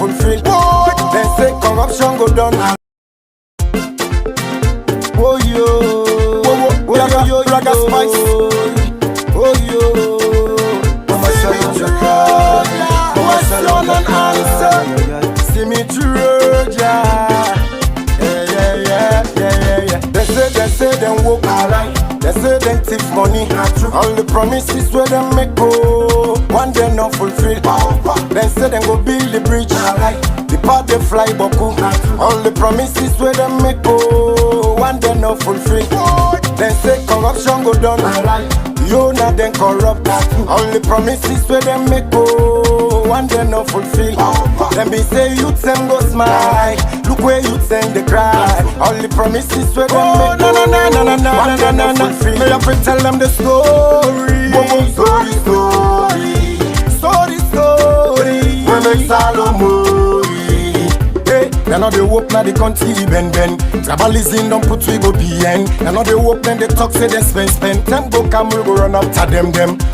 fulfill. They say corruption go down. Oh yo, Raga Spice. Oh yo, Mama Salone, see me through, yeah. They say them walk alright. They say them thief money. All the promises where them make go, one day not fulfill. They say them go build the bridge. The part they fly boku. All the promises where them make go, one day not fulfill. They say corruption go down. You not then corrupt. All the promises where them make go, one day not fulfill. Them be say youth them go smile. Look where youth them they cry. All the promises where them make go, one day not fulfill. May I tell them the story. Story. We make Salone. They know they work now the country ben. Tribalism don't put we go behind. They know they work then they talk say they spend. Them go come we go run up to them.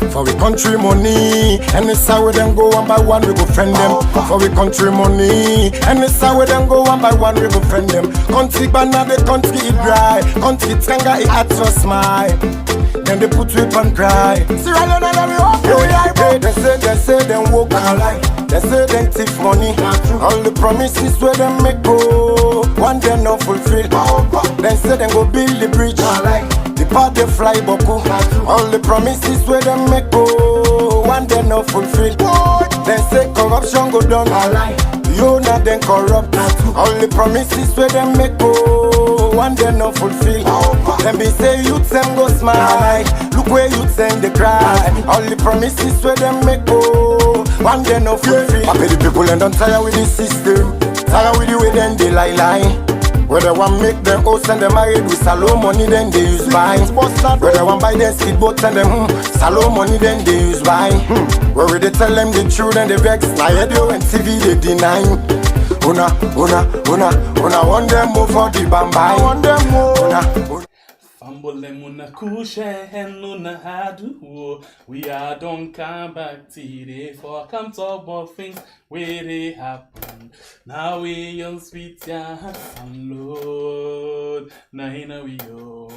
For we country money. And it's how we them go one by one we go friend them. For we country money. And it's how we them go one by one we go friend them. Country banana the country it dry. Country tranga it at your smile. Then they put whip and cry. They say them work alright. They say them thief money. All the promises where them make go, one day not fulfill. They say them go build the bridge. The part they fly boku. All the promises where them make go, one day not fulfill. They say corruption go down. You not then corrupt. All the promises where them make go, one day not fulfill. Them be say youth them go smile. Look where youth them they cry. All the promises where them make go, one day not fulfill. I pay the people and don't tire with the system. Tire with the way then they lie. Where they want make them host and they married with Salone money then they use buy. Where they want buy their speedboat and them Salone money then they use buy. Where they tell them the truth and they vex. Now radio and TV they deny. Una want them more for the bambay. Want them more. Fambole muna kushe henuna hadu. We are don't come back today for come talk about things where they happen. Now we young sweet ya Salone. Now here we go.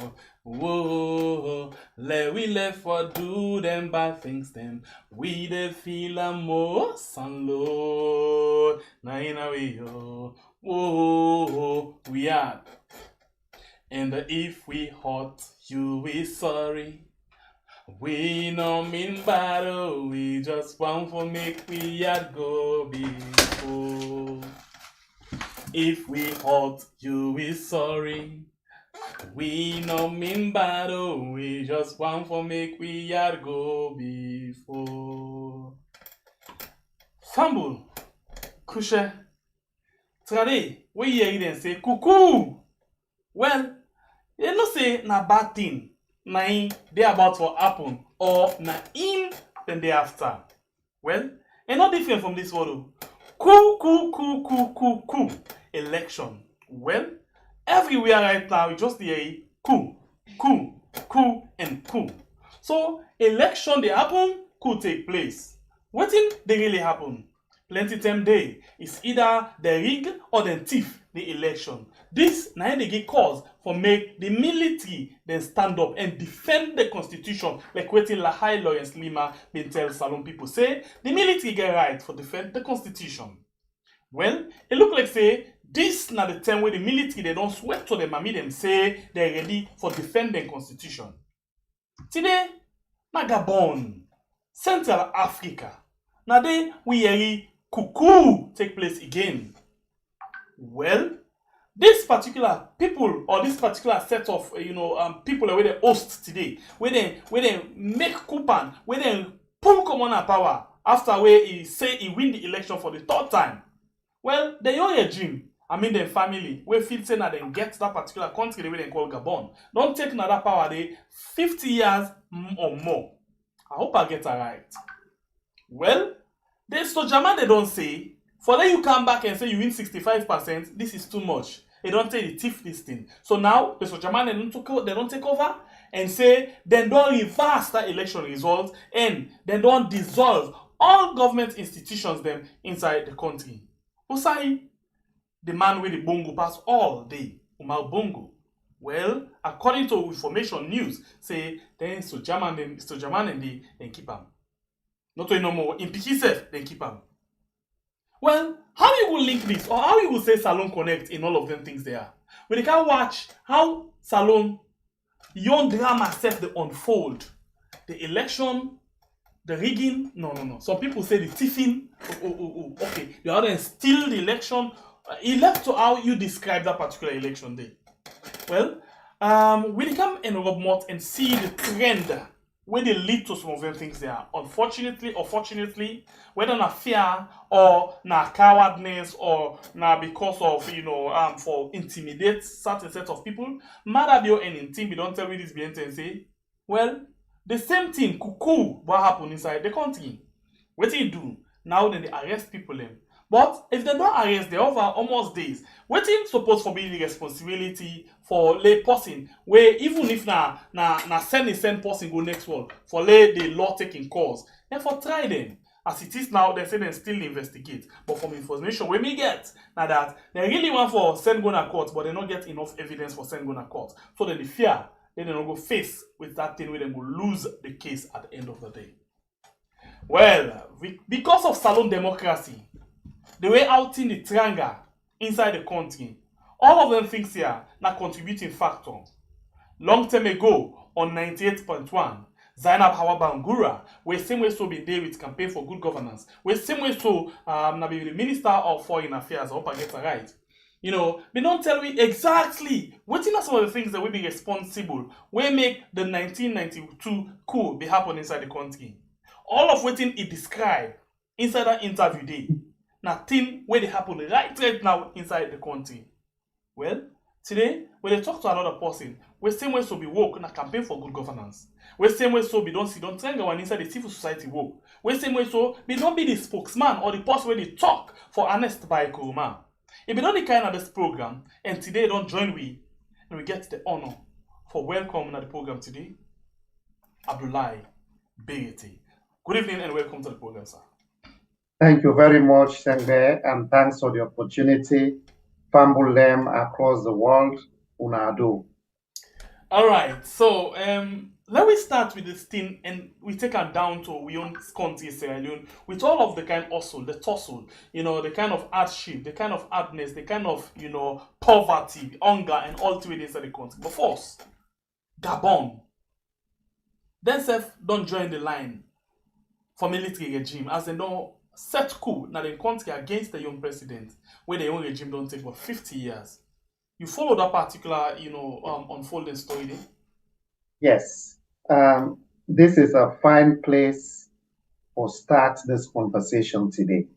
Whoa, we left for do them bad things them. We the feel a more Salone. Now here we go. Whoa, we are. And if we hurt you, we sorry. We no mean battle, we just want to make we yet go before. If we hurt you, we sorry. We no mean battle, we just want to make we yet go before. Fumble, kushe, trade, we hear them say cuckoo. Well, they no say na bad thing, na in they about to happen, or na in then they after. Well, it's not different from this photo. Coup. Election. Well, everywhere right now we just hear coup, and coup. So election they happen, coup take place. What thing they really happen? Plenty time day is either the rig or the thief the election. This now they get cause for make the military then stand up and defend the constitution like waiting La High Lawrence Lima been tell Salone people say the military get right for defend the constitution. Well, it look like say this now the time where the military they don't sweat to them and me them say they're ready for defending constitution. Today, na Gabon, Central Africa. Now they we hear Coup take place again. Well, this particular people or this particular set of people where they host today, where they make coup, where they pull common power after where he say he win the election for the third time. Well, the young regime, I mean the family, where feel say that they get that particular country the way they call Gabon, don't take another power they 50 years or more. I hope I get it right. Well, the Sojaman they don't say, for then you come back and say you win 65%, this is too much. They don't take the thief this thing. So now the Sojaman they don't take over and say then don't reverse that election result and then don't dissolve all government institutions them inside the country. Osai, the man with the bongo pass all day, Umar Bongo. Well, according to information news, say then so German and they keep him. Not to no more in Piki self, they keep him. Well, how you will link this, or how you will say Salone connect in all of them things there? When you can watch how Salone, young drama set the unfold, the election, the rigging, no. Some people say the thieving, okay, the other steal the election. It left to how you describe that particular election day. Well, we come and Rob Mott and see the trend where they lead to some of them things there. Unfortunately or fortunately, whether na fear or na cowardness or na because of for intimidate certain set of people, matter be anything, we don't tell me this behind and say, well, the same thing Coup what happen inside the country. What do you do? Now then they arrest people them. But if they don't arrest, they over almost days. Waiting supposed for being the responsibility for lay person where even if na send person go next world for lay the law taking course and for try them. As it is now, they say they still investigate. But from information we may get now that they really want for send go to court, but they don't get enough evidence for send go to court. So then the fear, then they don't go face with that thing where they will lose the case at the end of the day. Well, because of Salone democracy, the way out in the triangle inside the country, all of them things here are contributing factor. Long time ago, on 98.1, Zainab Hawa Bangura, where same way so be there with campaign for good governance, where same way so na be the Minister of Foreign Affairs, I hope I get it right. They don't tell me exactly what are some of the things that will be responsible, where make the 1992 coup be happen inside the country. All of what it describe inside that interview day. Nothing where they happen right now inside the country. Well, today, when they talk to another person, we same way so be woke na campaign for good governance. We same way so be don't try one inside the civil society work. We same way so be don't be the spokesman or the person where they talk for honest by Kuruma. If you don't the kind of this program, and today don't join we, and we get the honor for welcoming the program today, Abdullahi Begeti. Good evening and welcome to the program, sir. Thank you very much, Sengbe, and thanks for the opportunity. Fumble them across the world, Unado. All right, so let me start with this thing, and we take it down to we own country Sierra Leone with all of the kind of hustle, the tussle, the kind of hardship, the kind of hardness, the kind of poverty, hunger, and all three inside the country. But first, Gabon, themselves don't join the line for military regime as they don't set coup now the country against the young president where the young regime don't take about 50 years. You follow that particular unfolding story there? Yes. This is a fine place for start this conversation today.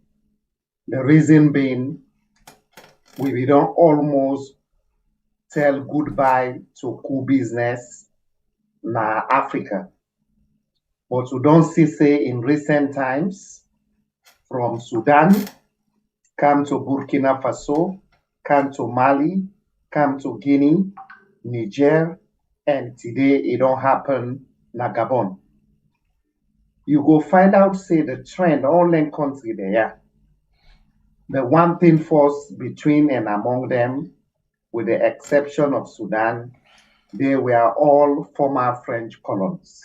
The reason being we don't almost tell goodbye to coup business na Africa. But we don't see say in recent times from Sudan, come to Burkina Faso, come to Mali, come to Guinea, Niger, and today it don't happen na Gabon. You go find out, say the trend, all in country there. The one thing first between and among them, with the exception of Sudan, they were all former French colonies.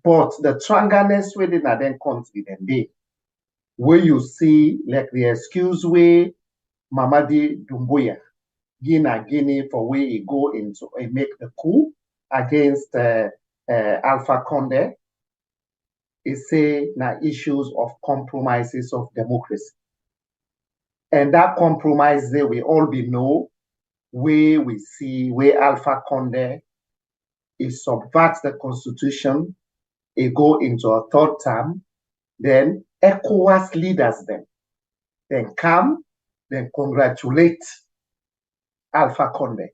But the triangleness within that country, then they, where you see like the excuse way Mamadi Doumbouya, Guinea for where he go into and make the coup against Alpha Conde, is say na issues of compromises of democracy. And that compromise there we all be know where we see where Alpha Conde is subverts the constitution, it go into a third term, then ECOWAS leaders then come, then congratulate Alpha Conde.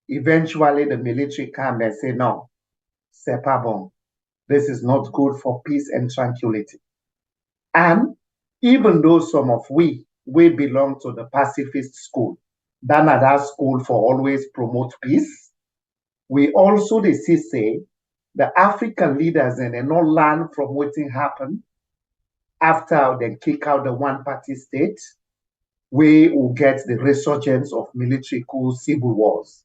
Eventually the military come and say, no, c'est pas bon. This is not good for peace and tranquility. And even though some of we belong to the pacifist school, that school for always promote peace, we also they say the African leaders and they not learn from what happened after they kick out the one-party state, we will get the resurgence of military coups, civil wars.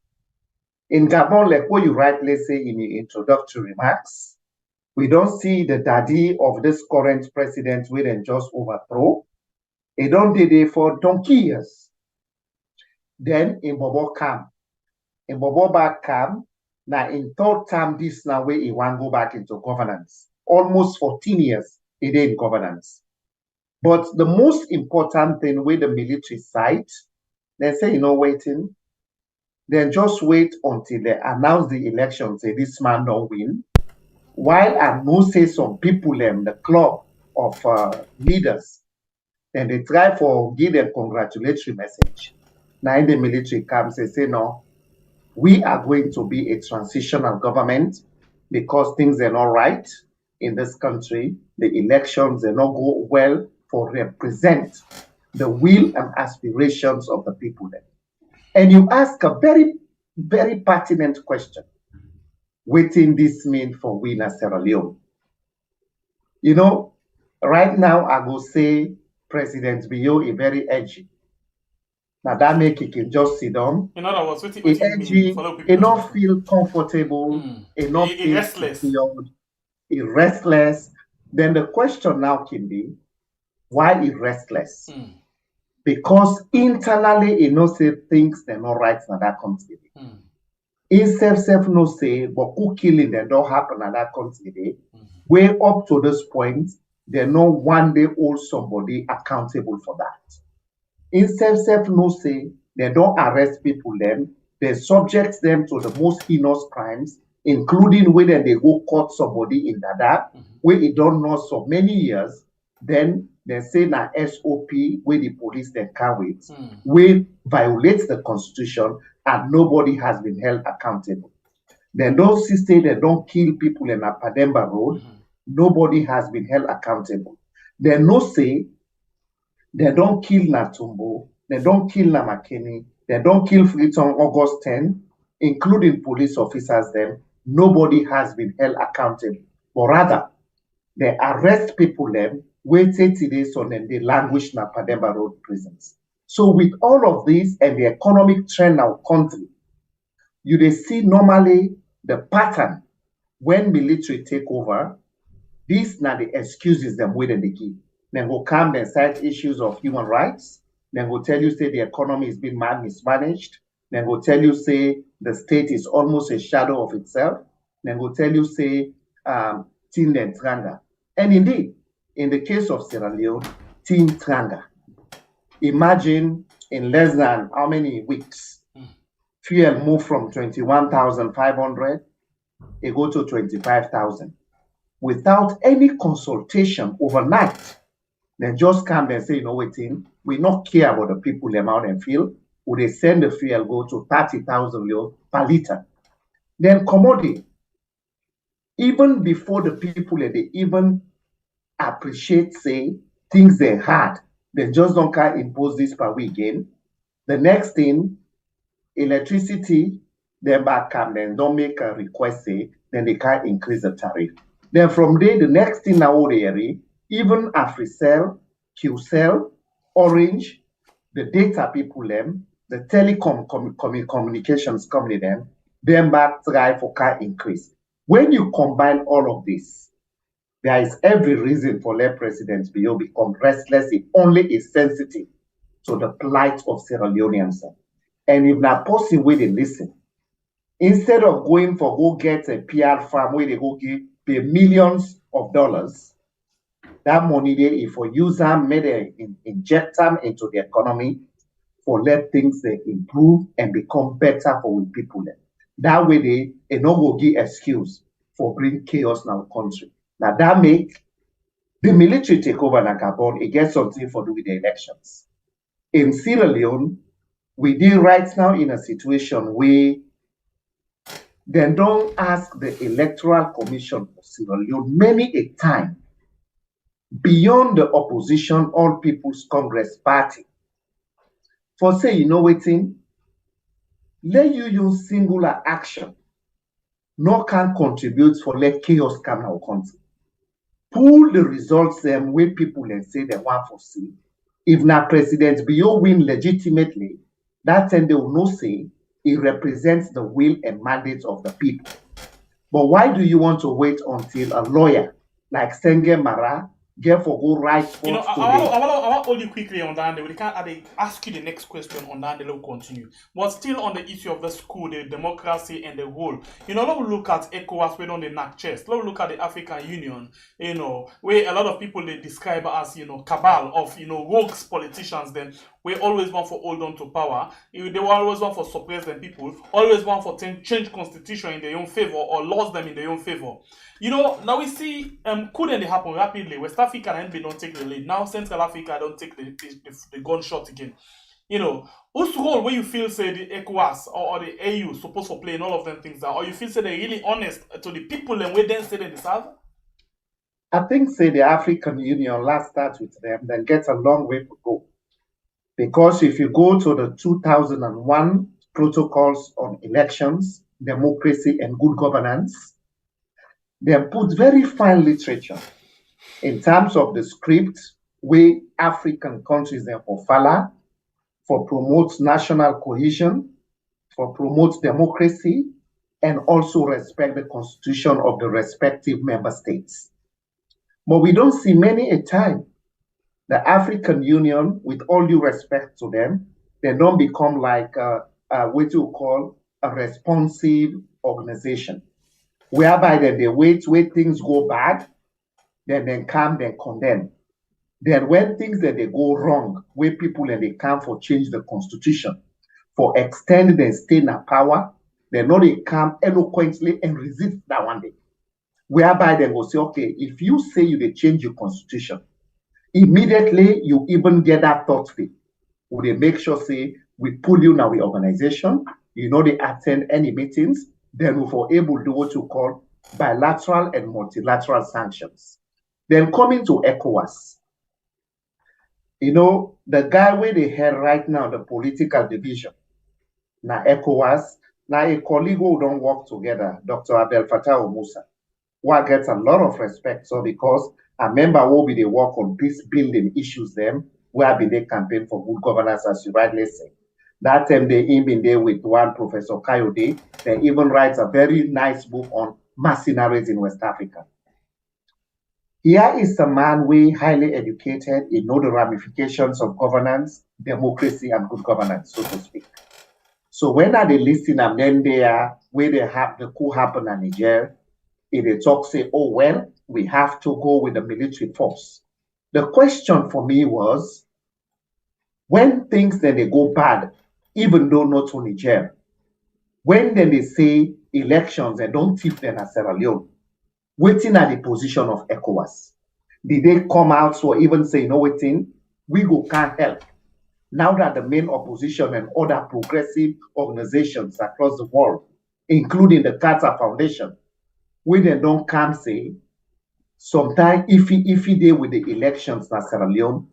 In Gabon, like what you rightly say in your introductory remarks, we don't see the daddy of this current president we then just overthrow. He don't did it for donkey years. Then in Bobo Kam. In Bobo back Kam, now in third term this now where he want go back into governance. Almost 14 years he did in governance. But the most important thing with the military side, they say, waiting, then just wait until they announce the election, say this man don't win. While I know say some people in the club of leaders, then they try for give them congratulatory message. Now in the military comes, they say, no, we are going to be a transitional government because things are not right in this country. The elections are not go well for represent the will and aspirations of the people there. And you ask a very, very pertinent question. What does this mean for we in Sierra Leone? Right now I go say President Bio is very edgy. Now that make he can just sit down. In other words, what He edgy, he not feel comfortable, he not feel restless. secured, he restless. Then the question now can be, why he restless? Because internally he no say things they're not right in that country. He self no say, but who killing them don't happen in that country. Way up to this point, they no one day hold somebody accountable for that. In self no say, they don't arrest people them, they subject them to the most heinous crimes, including when they go court somebody in Dadaab, where he don't know so many years, then they say na SOP where the police then can wait, where violates the constitution and nobody has been held accountable. Then those say they don't kill people in Apademba Road, nobody has been held accountable. They no say they don't kill Natumbo, they don't kill Namakeni, they don't kill Freetown August 10, including police officers them, nobody has been held accountable. But rather, they arrest people them, wait 80 days on them, they languish in Pademba Road prisons. So with all of this and the economic trend of our country, you they see normally the pattern when military take over, these now the excuses them within the give. Then go come and cite issues of human rights. Then go tell you say the economy is being mismanaged. Then go tell you say the state is almost a shadow of itself. Then go tell you say tin and tranga. And indeed, in the case of Sierra Leone, tin tranga. Imagine in less than how many weeks, fuel moved from 21,500, it go to 25,000. Without any consultation overnight, they just come and say, waiting, we not care about the people them out and feel. Would they send the fuel go to 30,000 euro per liter? Then commodity, even before the people they even appreciate, say, things they had, they just don't can impose this per weekend. The next thing, electricity, then back come, then don't make a request, say, then they can't increase the tariff. Then from there, the next thing now, even AfriCell, QCell, Orange, the data people them, the telecom communications company them back try for car increase. When you combine all of this, there is every reason for let President Bio become restless if only is sensitive to the plight of Sierra Leoneans. And if not possible where they listen, instead of going for go get a PR firm where they go pay millions of dollars, that money there if for use them, maybe inject them into the economy for let things they improve and become better for people. That way they no go give excuse for bring chaos in our country. Now that make the military take over in Gabon, it gets something for do with the elections. In Sierra Leone, we did right now in a situation where they don't ask the Electoral Commission for Sierra Leone many a time beyond the opposition All People's Congress Party for say, waiting, let you use singular action, no can contribute for let chaos come in our country. pull the results them when people and say they want to see. If now President Bio win legitimately, that time they will not say it represents the will and mandate of the people. But why do you want to wait until a lawyer like Senge Mara get for go right I today? want to hold you quickly on that. We can't ask you the next question on that. We'll continue. But still on the issue of the school, the democracy, and the whole. Let's look at ECOWAS, we don't the knock chest. Let's look at the African Union. Where a lot of people they describe as cabal of rogues politicians. Then we always want for hold on to power. They always want for suppress them people. Always want for change constitution in their own favor or laws them in their own favor. Now we see couldn't happen rapidly. West Africa and NB don't take the lead. Now Central Africa don't take the gunshot again. Whose role where you feel say the ECOWAS or the AU supposed to play in all of them things are, or you feel say they're really honest to the people and where then say they deserve? I think say the African Union last start with them, then gets a long way to go. Because if you go to the 2001 protocols on elections, democracy and good governance, they put very fine literature in terms of the script where African countries therefore follow for promote national cohesion, for promote democracy, and also respect the constitution of the respective member states. But we don't see many a time the African Union, with all due respect to them, they don't become like what you call a responsive organization, whereby they wait where things go bad, then come, then condemn. Then when things that they go wrong, where people and they come for change the constitution, for extend the state in power, they know they come eloquently and resist that one day. Whereby they will say, okay, if you say you they change your constitution, immediately you even get that thought fee. Will they make sure say we pull you now with organization, they attend any meetings, then we for able to do what you call bilateral and multilateral sanctions. Then coming to ECOWAS, the guy where they had right now, the political division, now ECOWAS, now a colleague who don't work together, Dr. Abdel Fattah Musa, who gets a lot of respect. So because a member will be they work on peace building issues them, where be they campaign for good governance, as you rightly say. That time they even there with one Professor Kayode, they even writes a very nice book on mercenaries in West Africa. Here is a man we highly educated, he know the ramifications of governance, democracy, and good governance, so to speak. So when are they listening and then they are where they have the coup happen in Niger, if they talk say, oh well, we have to go with the military force. The question for me was, when things then they go bad, even though not to Niger, when then they say elections and don't tip them at Sierra Leone, waiting at the position of ECOWAS, did they come out or even say, waiting, we can't help. Now that the main opposition and other progressive organizations across the world, including the Carter Foundation, when they don't come say, sometime if they with the elections in Sierra Leone,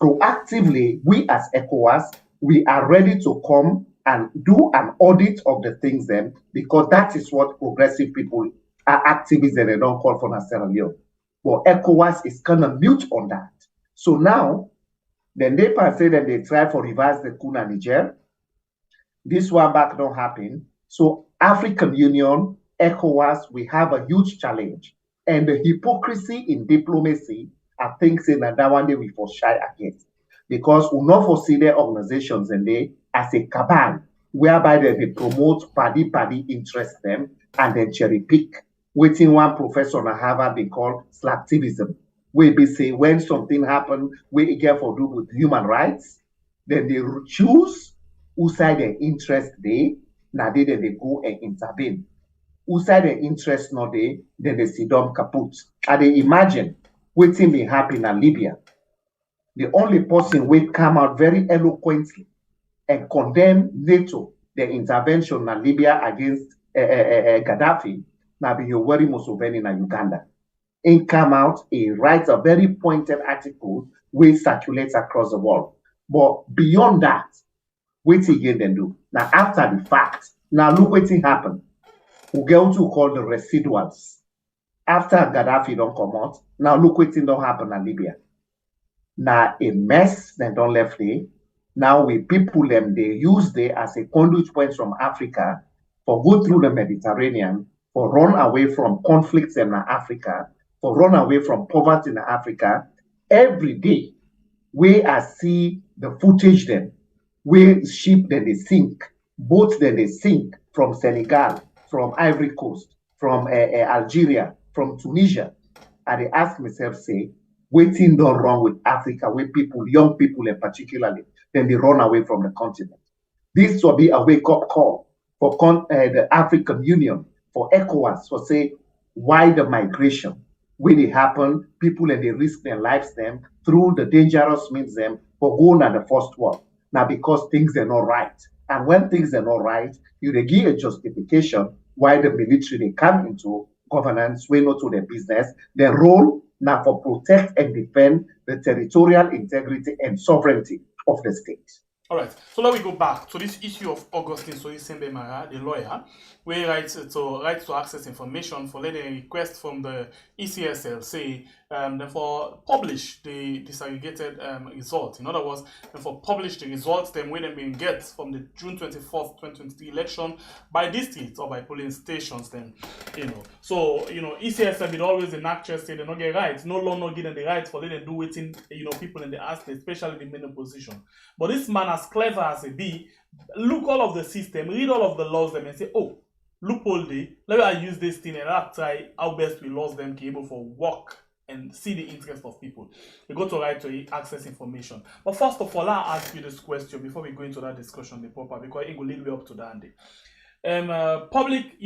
proactively, we as ECOWAS, we are ready to come and do an audit of the things then, because that is what progressive people are activists and they don't call for Sierra Leone. But ECOWAS is kind of mute on that. So now, then they say that they try for reverse the coup in Niger. This one back don't happen. So African Union, ECOWAS, we have a huge challenge. And the hypocrisy in diplomacy, I think say that one day we for shy against. Because we not foresee their organizations and they as a cabal, whereby they promote party interest them and then cherry pick. Waiting one professor in Harvard they call slacktivism. We be say when something happen, we get for do with human rights, then they choose who side their interest they, now they go and intervene. Who side their interest not they, then they see them kaput. And they imagine waiting may happen in Libya. The only person will come out very eloquently and condemn NATO, the intervention in Libya against Gaddafi, now be Yoweri Museveni in Uganda. And come out, he writes a very pointed article which circulates across the world. But beyond that, what again then do? Now after the fact, now look what happened. We get what we call the residuals. after Gaddafi don't come out, now look what thing don't happen in Libya. Now a mess, then don't left there. Now we people them, they use they as a conduit point from Africa for go through the Mediterranean, for run away from conflicts in Africa, for run away from poverty in Africa. Every day, we I see the footage then, where ship then they sink, boats then they sink from Senegal, from Ivory Coast, from Algeria, from Tunisia. And I ask myself, say, waiting done wrong with Africa, where people, young people in particularly, then they run away from the continent. This will be a wake-up call for the African Union, for ECOWAS, for say, why the migration? When it happen, people and they risk their lives them through the dangerous means them for going at the first world. Now, because things are not right. And when things are not right, you they give a justification why the military they come into governance, way not to their business, their role now for protect and defend the territorial integrity and sovereignty of the state. All right, so let me go back to this issue of Augustine Soyi Mara, the lawyer, where he writes to access information for letting a request from the ECSL, say, for publish the disaggregated results. In other words, for publish the results, then when they been get from the June 24th, 2023 election by districts or by polling stations, then, So, ECSL did always enact say they don't get rights. No law not getting the rights for letting do waiting, people in the ask, especially the main opposition. But this man, as clever as it be, look all of the system, read all of the laws them and say, oh, loophole day, let me use this thing and I'll try how best we laws them be able for work and see the interest of people. We go to right to access information. But first of all, I'll ask you this question before we go into that discussion the proper, because it will lead me up to that day. Public,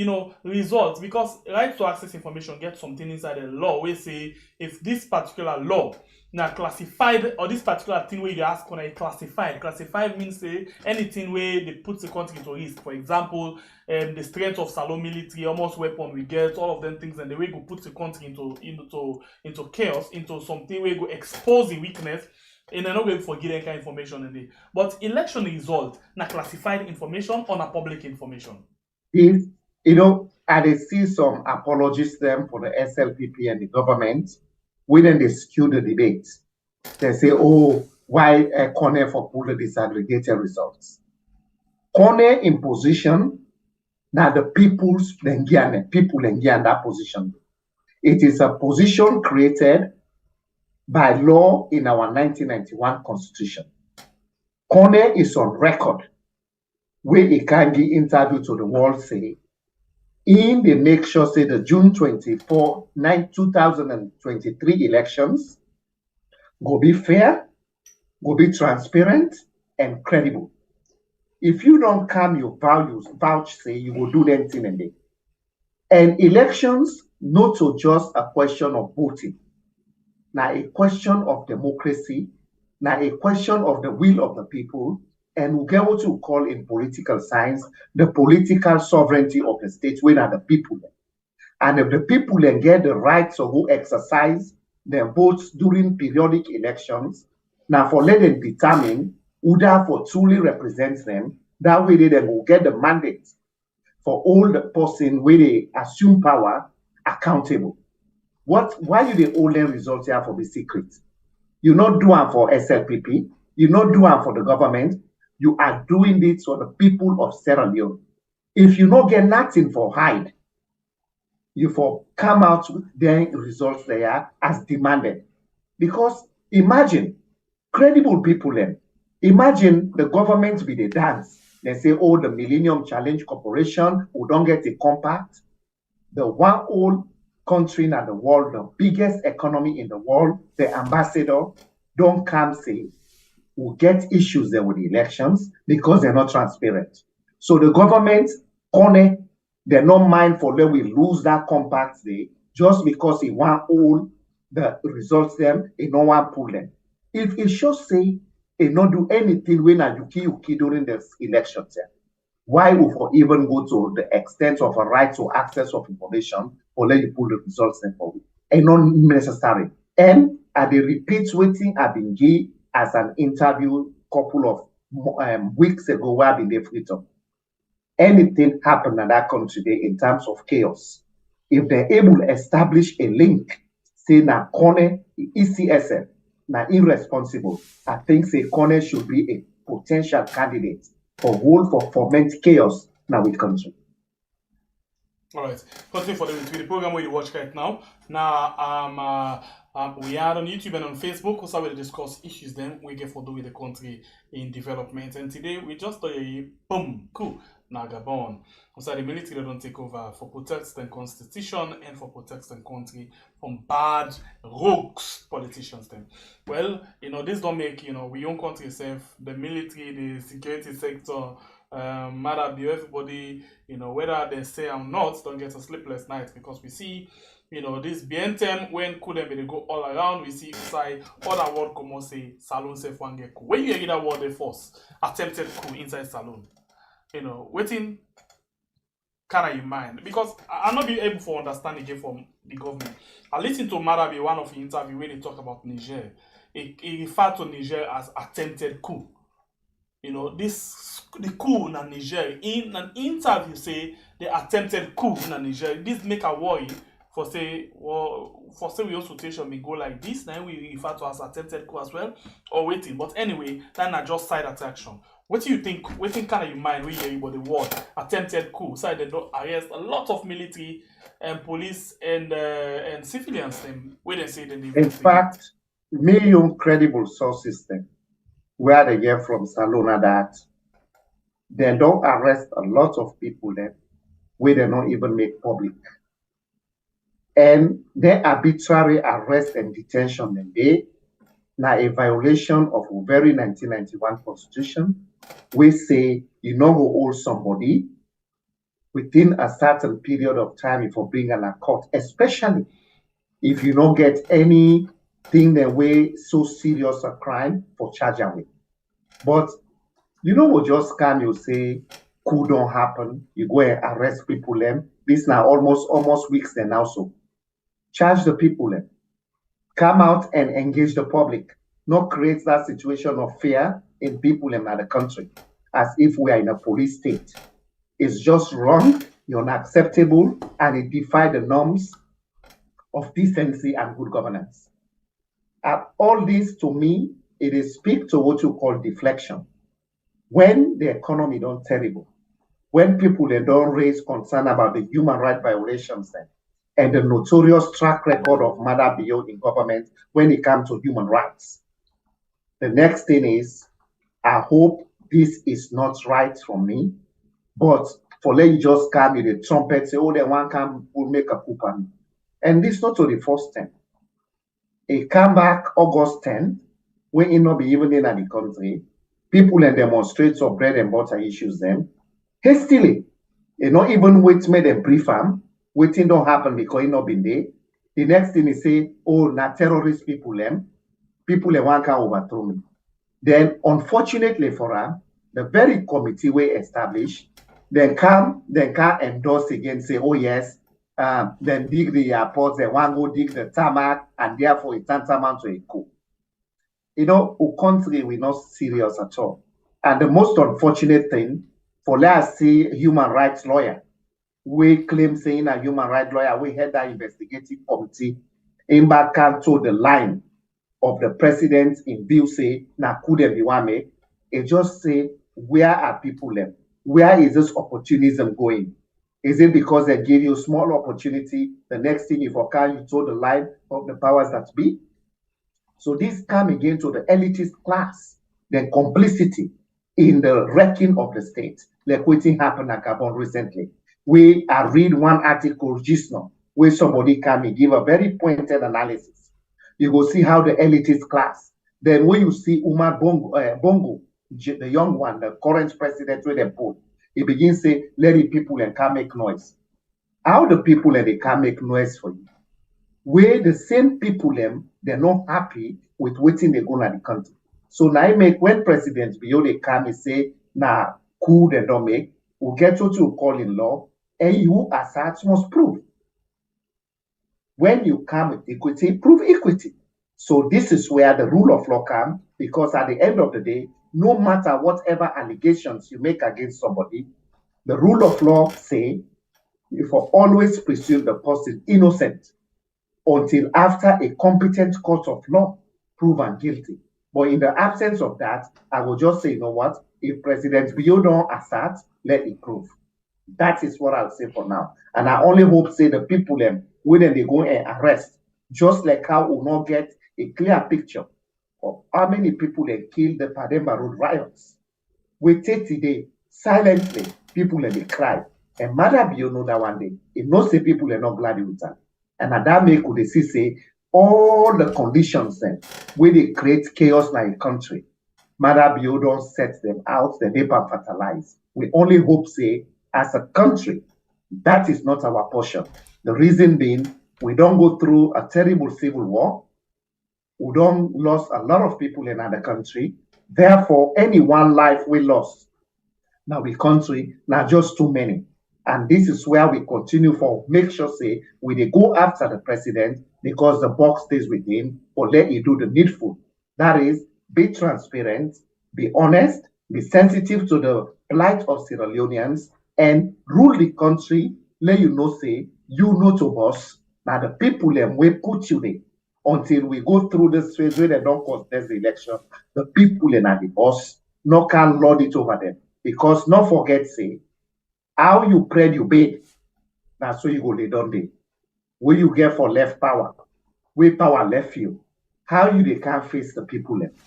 results, because right to access information gets something inside the law. We say if this particular law now classified, or this particular thing where you ask when I classified. Classified means say anything where they put the country to risk. For example, the strength of Salone military, how much weapon we get, all of them things, and the way you put the country into chaos, into something where you expose the weakness. And they're not going to forget any kind of information in there. But election result, na classified information or na public information? If, I see some apologies them for the SLPP and the government, when they skew the debate. They say, oh, why Corner for pull the disaggregated results? Corner in position, now the people's people in that position. It is a position created by law in our 1991 constitution. Corner is on record where he can give interview to the world say, in the make sure say the June 24, 2023 elections go be fair, go be transparent and credible. If you don't come your values, vouch say you will do anything in it. And elections not so just a question of voting. Now a question of democracy, now a question of the will of the people, and we get what you call in political science the political sovereignty of the state, when are the people. And if the people then get the rights of who exercise their votes during periodic elections, now for let them determine who therefore truly represents them, that way they then will get the mandate for all the person where they assume power accountable. Why you the only results here for the secret? You not do them for SLPP, you not do them for the government, you are doing it for the people of Sierra Leone. If you not get nothing for hide, you for come out with the results there as demanded. Because imagine, credible people then, imagine the government with a dance. They say, oh, the Millennium Challenge Corporation who don't get a compact, the one old country in the world, the biggest economy in the world, the ambassador, don't come say, will get issues there with the elections because they're not transparent. So the government, corner, they're not mindful that we lose that compact day just because he want all the results them, he no one pull them. If it should say he not do anything when a yuki during the elections, why would for even go to the extent of a right to access of information or let you pull the results then for you? And not necessary. And at the repeat waiting I've been given as an interview couple of weeks ago where I've been there freedom. Anything happened in that country today in terms of chaos, if they're able to establish a link, say na Kone, ECSF, na irresponsible, I think say Kone should be a potential candidate for foment chaos now with country. All right, continue for the program where you watch right now. Now, we are on YouTube and on Facebook. Also, we discuss issues then we get for do with the country in development. And today we just do a boom coup na Gabon. Also, the military don't take over for protect the constitution and for protect the country from bad rogues politicians. Then, well, this don't make we own country safe. The military, the security sector. Matter be everybody, whether they say or not, don't get a sleepless night because we see, this BNTM when couldn't be they go all around. We see inside other word come say Salone say one get coup. When you hear that word they force attempted coup inside Salone, waiting kind of in mind because I'm not be able to understand again from the government. I listened to Marabi one of the interview where they talk about Niger. He referred to Niger as attempted coup. The coup in Niger, in an interview, say they attempted coup in Niger. This make a worry for say we own situation may go like this. Now we refer to as attempted coup as well, or waiting. But anyway, that's not just side attraction. What do you think? What think kind of in mind when you hear about the word attempted coup? So they don't arrest a lot of military and police and civilians. Them where they say they. In fact, million credible sources then. Where they get from Salone that they don't arrest a lot of people then, where they don't even make public. And their arbitrary arrest and detention then they now a violation of a very 1991 constitution. We say you know go hold somebody within a certain period of time before bringing a court, especially if you don't get anything that way so serious a crime for charging with. But we'll just come, you say, coup don't happen, you go and arrest people them. This now almost weeks then now so. Charge the people them. Come out and engage the public. Not create that situation of fear in people in the country, as if we are in a police state. It's just wrong, you're unacceptable, and it defies the norms of decency and good governance. All this, to me, it is speak to what you call deflection. When the economy don't terrible, when people they don't raise concern about the human rights violations and the notorious track record of Mother Bio in government when it comes to human rights. The next thing is, I hope this is not right from me, but for let you just come with a trumpet, say, oh, then one can will make a coup on me. And this not to the first time. It come back August 10th, when it not be even in the country, people and demonstrate of bread and butter issues them hastily. They not even wait made them brief them, waiting don't happen because it not been there. The next thing is say, oh, not terrorist people them want can overthrow me. Then unfortunately for them, the very committee we established, then can endorse again, say, oh yes, then dig the airports, they want to go dig the tarmac, and therefore it's tantamount to a coup. Our country we're not serious at all. And the most unfortunate thing, for let's say human rights lawyer, we claim saying a human rights lawyer, we had that investigative committee, in back to the line of the president in bill say, na couldn't be one make. It just say, where are people left? Where is this opportunism going? Is it because they give you small opportunity? The next thing, if you told the line of the powers that be? So this come again to the elitist class, the complicity in the wrecking of the state, like what happened at Gabon recently. We read one article just now, where somebody come and give a very pointed analysis. You go see how the elitist class. Then when you see Umar Bongo, the young one, the current president, where they put, he begins to say, let the people and can make noise. How the people and they can make noise for you? Where the same people they're not happy with waiting they go to the country. So now when President Bio they come and say, nah, coup they don't make, we'll get what you call in law, and you as such must prove. When you come with equity, prove equity. So this is where the rule of law comes, because at the end of the day, no matter whatever allegations you make against somebody, the rule of law say, you for always presume the person innocent until after a competent court of law proven guilty. But in the absence of that, I will just say, you know what? If President Bio don't assert, let it prove. That is what I'll say for now. And I only hope, say, the people when they go and arrest, just like how we not get a clear picture of how many people they killed the Pademba Road riots. We take today, silently, people they cry. And Mother Bio know that one day, if not say people are not glad with that. And at that make they see say all the conditions where they create chaos in the country. Mother Bio don't set them out, the paper fertilize. We only hope say as a country, that is not our portion. The reason being, we don't go through a terrible civil war. We don't lost a lot of people in other country. Therefore, any one life we lost. Now we country, now just too many. And this is where we continue for make sure say we go after the president because the box stays with him or let you do the needful. That is, be transparent, be honest, be sensitive to the plight of Sierra Leoneans, and rule the country, let you know say, you know to us, now the people them will put you there until we go through this phase where they don't contest the election. The people in the boss, no can lord it over them. Because not forget say, how you pray you beg, that's so you go lay down there. Where you get for left power, where power left you, how you they can face the people left.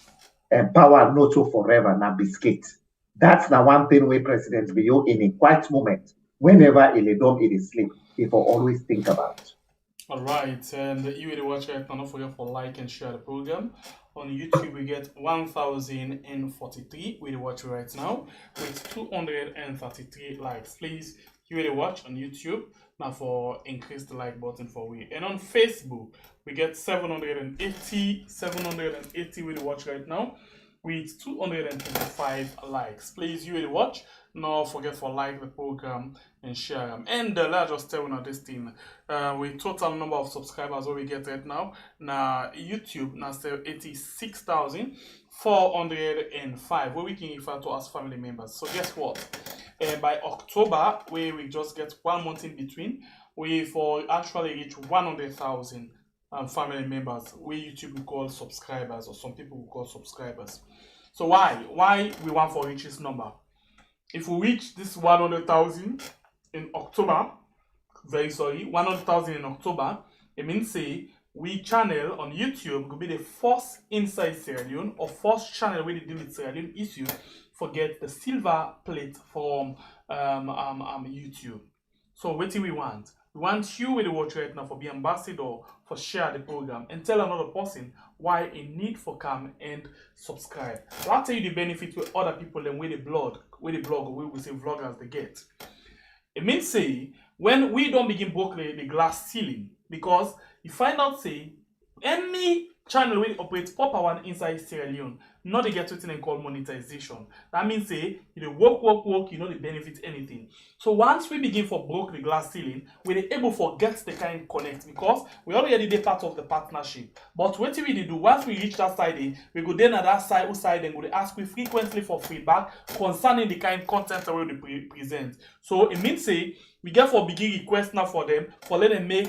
And power not so forever, na biscuit. That's the one thing where President Bio in a quiet moment, whenever he lay down in his sleep, he will always think about. All right, and you will watch right now. Don't forget for like and share the program. On YouTube, we get 1,043 with the watch right now with 233 likes. Please, you will watch on YouTube now for increase the like button for we. And on Facebook, we get 780 with the watch right now with 225 likes. Please, you will watch. Don't forget for like the program and share them. And let's just tell you this thing. With total number of subscribers what we get right now. Now YouTube now still 86,405. Where we can refer to as family members. So guess what? By October, we just get 1 month in between. We for actually reach 100,000 family members. We YouTube we call subscribers, or some people will call subscribers. So why we want for reach this number? If we reach this 100,000 in October, 100,000 in October, it means say we channel on YouTube will be the first inside Sierra Leone or first channel where they deal with Sierra Leone issue. Forget the silver plate from YouTube. So what do we want? We want you with the watch right now for be ambassador, for share the program and tell another person why it need for come and subscribe. So I'll tell you the benefit with other people and with the blog, or we say vloggers they get. It means say when we don't begin broke the glass ceiling, because you find out say any channel will operate proper one inside Sierra Leone, not they get something called monetization. That means say you work, you know they benefit anything. So once we begin for broke the glass ceiling, we're able to get the kind connect because we already did part of the partnership. But what we do once we reach that side, we go then at that side and we ask we frequently for feedback concerning the kind content that we present. So it means say we get for begin request now for them for let them make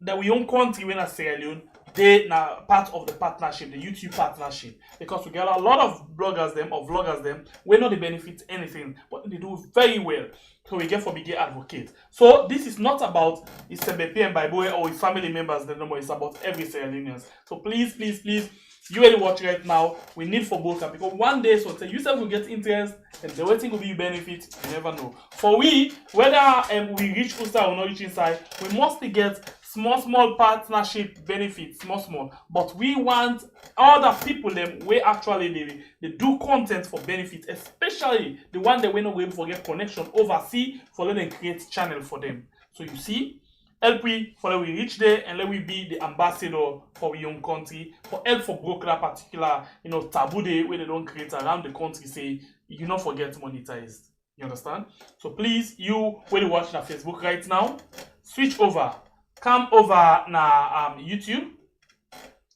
that we own country when at Sierra Leone. They now part of the partnership, the YouTube partnership, because we get a lot of bloggers them or vloggers them. We know they benefit anything, but they do very well. So we get for big advocate. So this is not about it's CBP and Bible or family members. The number is about every Sierra Leoneans. So please, you really watch right now. We need for both because one day so you self will get interest and the waiting will be benefit. You never know. For we whether we reach inside or not reach inside, we mostly get small partnership benefits, small, but we want other people them where actually they do content for benefit, especially the one that we not able to get connection overseas for let them create channel for them. So you see, help we for we reach there and let we be the ambassador for our own country for help for broke that particular taboo day where they don't create around the country say you not forget monetized. You understand? So please, you when you watch na Facebook right now, switch over. Come over na YouTube.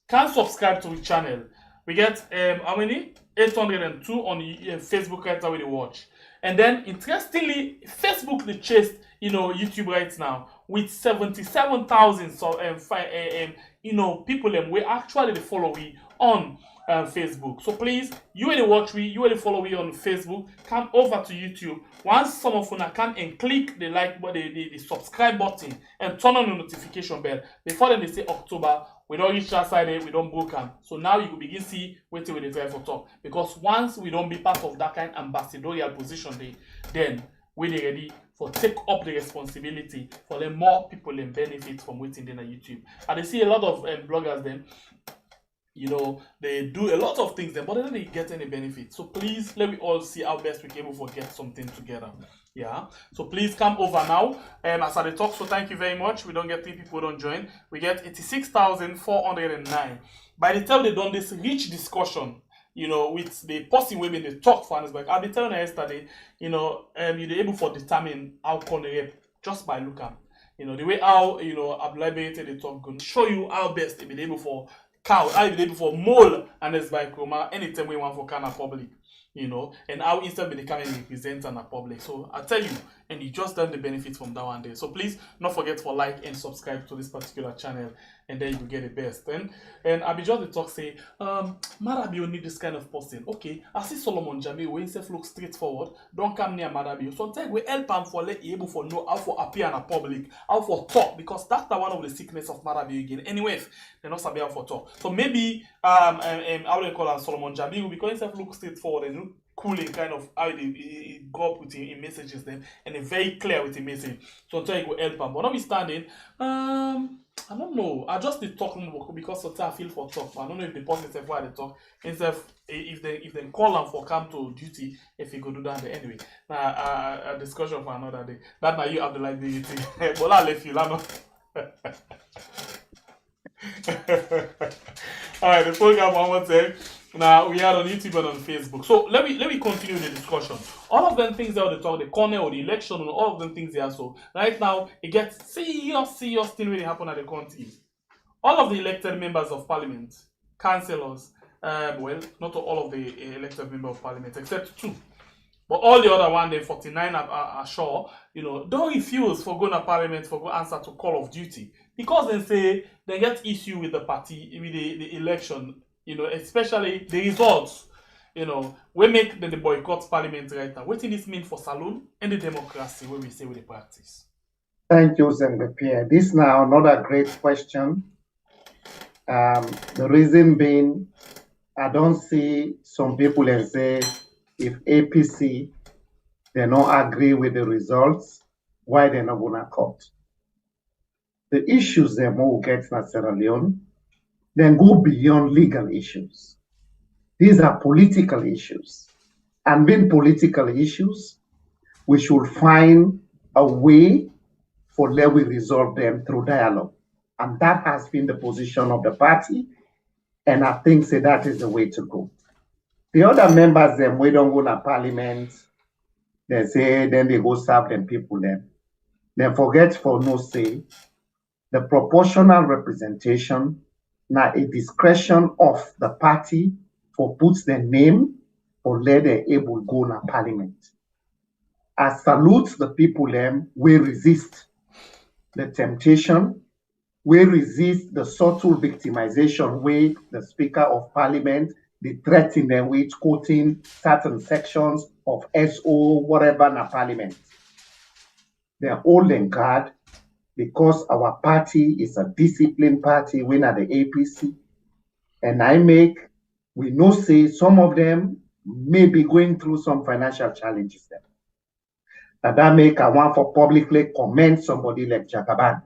Can subscribe to the channel. We get how many? 802 on Facebook right now with the watch. And then interestingly, Facebook the chase YouTube right now with 77,000 people we actually follow we on Facebook. So please, you will watch me, you will follow me on Facebook. Come over to YouTube. Once some of you can and click the like button, the subscribe button, and turn on the notification bell. Before then they say October, we don't reach that side, we don't book them. So now you will begin see waiting with the try for talk. Because once we don't be part of that kind of ambassadorial position, then we're ready for take up the responsibility for the more people and benefit from waiting in YouTube. And I see a lot of bloggers then, they do a lot of things then, but they don't get any benefit. So please, let me all see how best we can able to get something together. Yeah. So please come over now. As I talk, so thank you very much. We don't get 3 people don't join. We get 86,409. By the time they done this rich discussion, with the person women they talk for us, like I've been telling her yesterday, you're able to determine how connect just by looking. The way how obliterated they talk going show you how best they be able for cow, how they be able for mole and it's by chroma anytime we want for kind of public. And how instead of becoming represent and a public. So I tell you, and you just done the benefit from that one day. So please not forget to like and subscribe to this particular channel, and then you will get the best. And I be just the talk say, Marabio need this kind of person. Okay, I see Solomon Jami when himself look straightforward. Don't come near Marabio. Sometimes we help him for let you able for know how for appear in a public, how for talk, because that's the one of the sickness of Marabio again. Anyways, they're not sabi how for talk. So maybe how they call him Solomon Jami because himself look straightforward and cooling kind of how he go up with in messages then and very clear with the message. So until you go help him. But notwithstanding, I don't know. I just did talk because sometimes I feel for talk. But I don't know if the person said why they talk. Instead, if they call him for come to duty, if he go do that anyway. A discussion for another day. That now you have the liability. But I left you, Alright, the program one more time. Now we are on YouTube and on Facebook. So let me continue the discussion. All of them things that they talk, the corner or the election, and all of them things there. So right now it gets serious thing really happen at the country. All of the elected members of parliament, councillors, well, not all of the elected members of parliament except 2. But all the other one, the 49 are sure, don't refuse for going to parliament for go answer to call of duty. Because they say they get issue with the party, with the election, especially the results, we make the boycott parliament right now. What does this mean for Salone and the democracy where we say with the practice? Thank you, Zembe Pierre. This now another great question. The reason being, I don't see some people and say if APC they don't agree with the results, why they're not gonna court? The issues they will get in Sierra Leone then go beyond legal issues. These are political issues. And being political issues, we should find a way for let we resolve them through dialogue. And that has been the position of the party. And I think that is the way to go. The other members, them, we don't go to parliament. They say, then they go serve them people then. Then forget for no say, the proportional representation, now a discretion of the party for puts the name or let they able go to parliament. I salute the people them, we resist the temptation, we resist the subtle victimization way the Speaker of Parliament, they threaten them with quoting certain sections of SO, whatever in Parliament. They're all in guard because our party is a disciplined party, we are the APC. And we know say some of them may be going through some financial challenges there. That make I want for publicly commend somebody like Jagaban.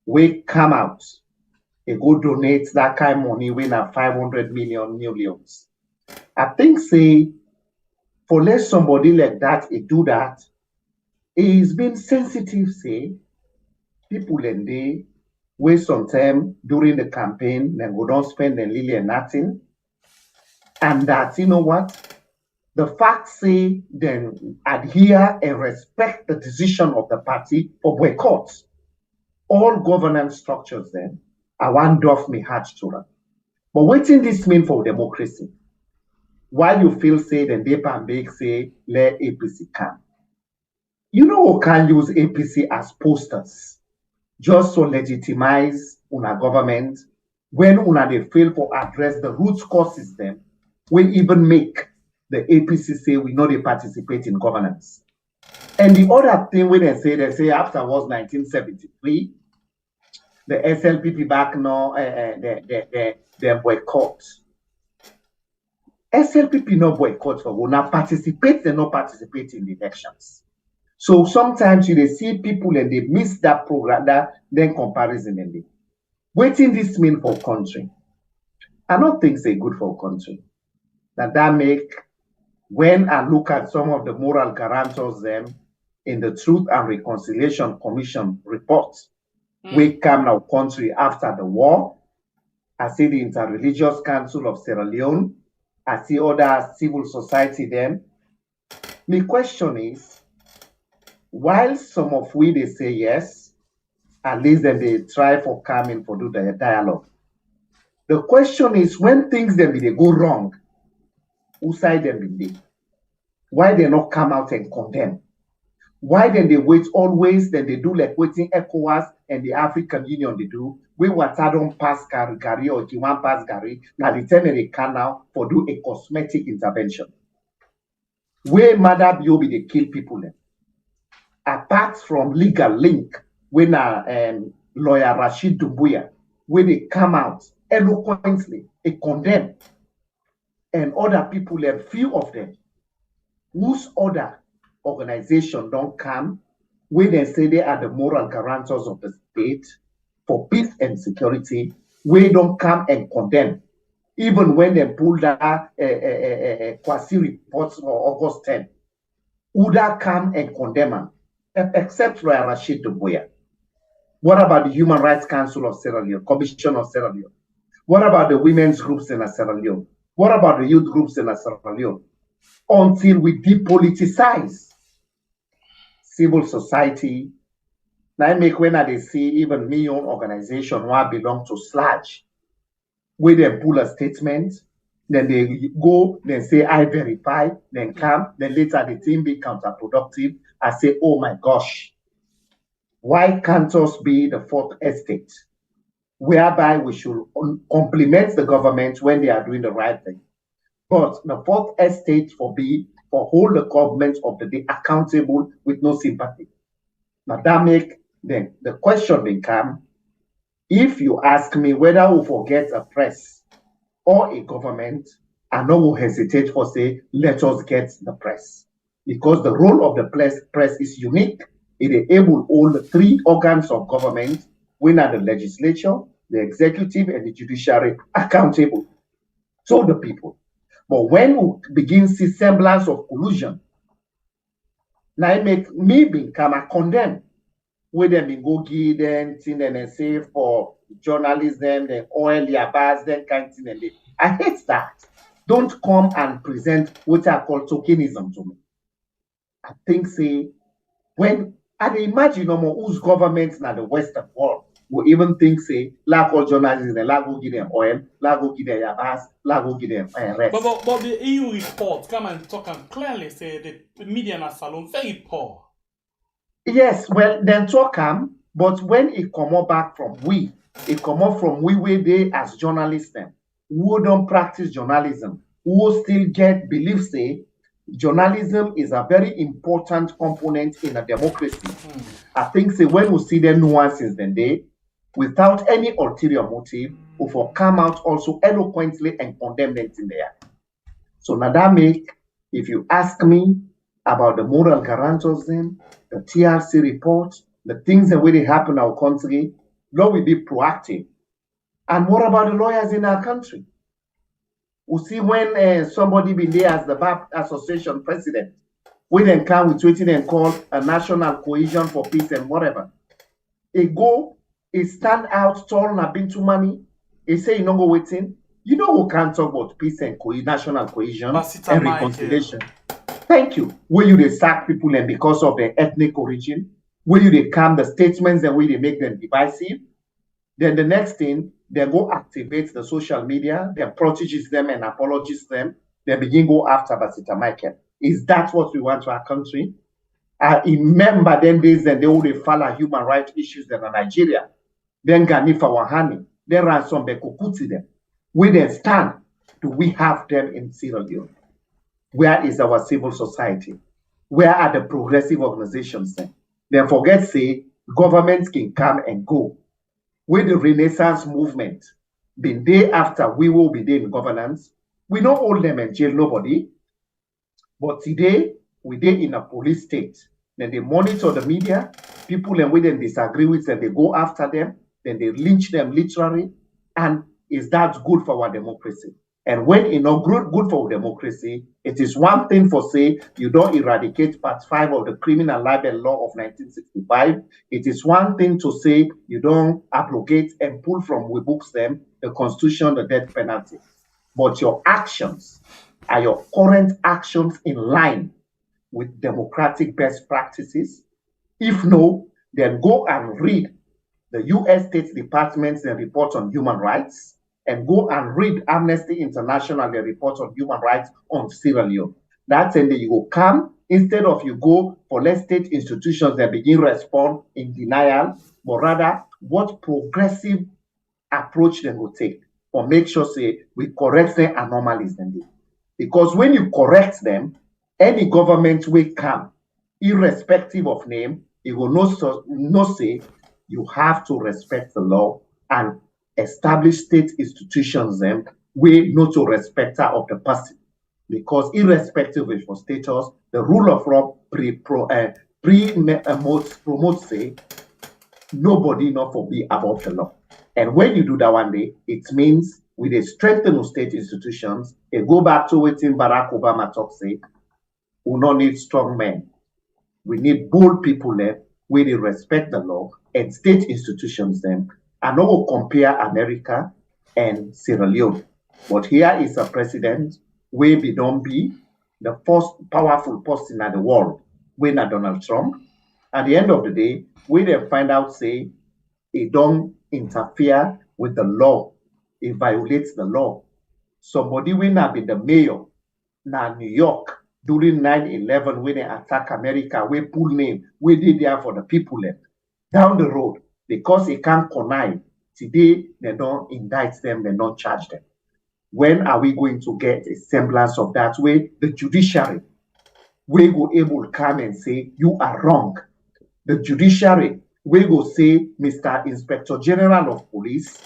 We come out, they go donate that kind of money, we have 500 millions. I think say, for let somebody like that, do that, it's been sensitive, say, people in there waste some time during the campaign, then go don't spend the lily and nothing. And that, you know what? The facts say then adhere and respect the decision of the party for boycott. All governance structures then, I want doff me hard to run. But what does this mean for democracy? Why you feel say then they and big say let APC come? You know who can use APC as posters just to legitimize una government when una they fail to address the root causes them, we even make the APC say we know they participate in governance. And the other thing when they say afterwards 1973, the SLPP back now, they boycott. SLPP no boycott for will not participate, they not participate in the elections. So sometimes you see people and they miss that program, that then comparison and they waiting this mean for country. I don't think it's good for country. That make when I look at some of the moral guarantors them in the Truth and Reconciliation Commission report, we come now country after the war. I see the Interreligious Council of Sierra Leone. I see other civil society them. My question is, while some of we they say yes, at least then they try for coming for do the dialogue. The question is, when things then they go wrong, who side them in they? Why they not come out and condemn? Why then they wait always? Then they do like waiting ECOWAS and the African Union they do. We what I don't pass Gary or Jiwan pass Gary. Now the time they can now for do a cosmetic intervention. Where mother Biobi they kill people then. Apart from legal link, when lawyer Rashid Dumbuya, when they come out eloquently, they condemn, and other people, have few of them, whose other organization don't come, when they say they are the moral guarantors of the state for peace and security, we don't come and condemn, even when they pull that quasi reports for August 10. Would come and condemn them? Except for Rashid Dumbuya. What about the Human Rights Council of Sierra Leone, Commission of Sierra Leone? What about the women's groups in Sierra Leone? What about the youth groups in Sierra Leone? Until we depoliticize civil society, now I make when they see even my own organization who I belong to Sludge, where they pull a statement, then they go, then say I verify, then come, then later the team be counterproductive. I say, oh my gosh, why can't us be the fourth estate, whereby we should compliment the government when they are doing the right thing? But the fourth estate for hold the government of the day accountable with no sympathy. Now that make then the question become, if you ask me whether we forget a press or a government, I know will hesitate for say, let us get the press. Because the role of the press is unique. It enables all the three organs of government, when are the legislature, the executive, and the judiciary accountable to the people. But when we begin to see semblance of collusion, now it make me become a condemn. Where them go give them thing and say for journalism, then oil their bars, then kind of thing and they. I hate that. Don't come and present what I call tokenism to me. I think say when I imagine no more whose governments now the Western world will even think say lack of journalism, lack go give them oil, lack go give them yabas, lack go give them rest. But the EU report come and talk and clearly say the media in Salone very poor. Yes, well then talk but when it come up back from it come up from we where they as journalists then who don't practice journalism, who still believe say journalism is a very important component in a democracy. I think say when we see the nuances then they, without any ulterior motive, we will come out also eloquently and condemn them in there. So now that make, if you ask me about the moral guarantors then, the TRC report, the things that really happen in our country, law will be proactive. And what about the lawyers in our country? We see when somebody been there as the BAP Association president, we then come with what they call a national cohesion for peace and whatever. It stand out tall and been too money. It say you don't go waiting. You know who can't talk about peace and national cohesion and reconciliation. Thank you. Will you they sack people and because of their ethnic origin? Will you they calm the statements and will they make them divisive? Then the next thing, they go activate the social media, they proteges them and apologize them, they begin go after Basita Michael. Is that what we want to our country? I remember then days and they would follow human rights issues in Nigeria. Then Ganifa Wahani, then Ransom Bekukuti them. We then stand. Do we have them in Sierra Leone? Where is our civil society? Where are the progressive organizations then? Then forget say governments can come and go. With the Renaissance movement, been day after we will be there in governance. We don't hold them and jail nobody. But today, we there in a police state. Then they monitor the media, people and we then disagree with them, they go after them, then they lynch them literally. And is that good for our democracy? And when it's not good for democracy, it is one thing for say you don't eradicate Part 5 of the Criminal Libel Law of 1965. It is one thing to say you don't abrogate and pull from we books them the Constitution, the death penalty. But your actions are your current actions in line with democratic best practices? If no, then go and read the U.S. State Department's report on human rights, and go and read Amnesty International report on human rights on Sierra Leone. That's when you go come, instead of you go for less state institutions that begin respond in denial, but rather what progressive approach they will take or make sure say we correct the anomalies then. Because when you correct them, any government will come, irrespective of name, it will not say you have to respect the law and establish state institutions them way not to respect of the person. Because irrespective of your status, the rule of law promotes say nobody not for be above the law. And when you do that one day, it means with a strengthen of state institutions, and go back to what Barack Obama talk say, we don't need strong men. We need bold people there where they respect the law and state institutions them. I know we'll compare America and Sierra Leone. But here is a president where we don't be the first powerful person in the world, when Donald Trump. At the end of the day, we then find out say it don't interfere with the law. It violates the law. Somebody will not be the mayor now New York during 9/11 when they attack America, we pull name, we did there for the people left. Down the road, because they can't connive, today they don't indict them, they don't charge them. When are we going to get a semblance of that way? The judiciary, we go able to come and say, you are wrong. The judiciary, we go say, Mr. Inspector General of Police,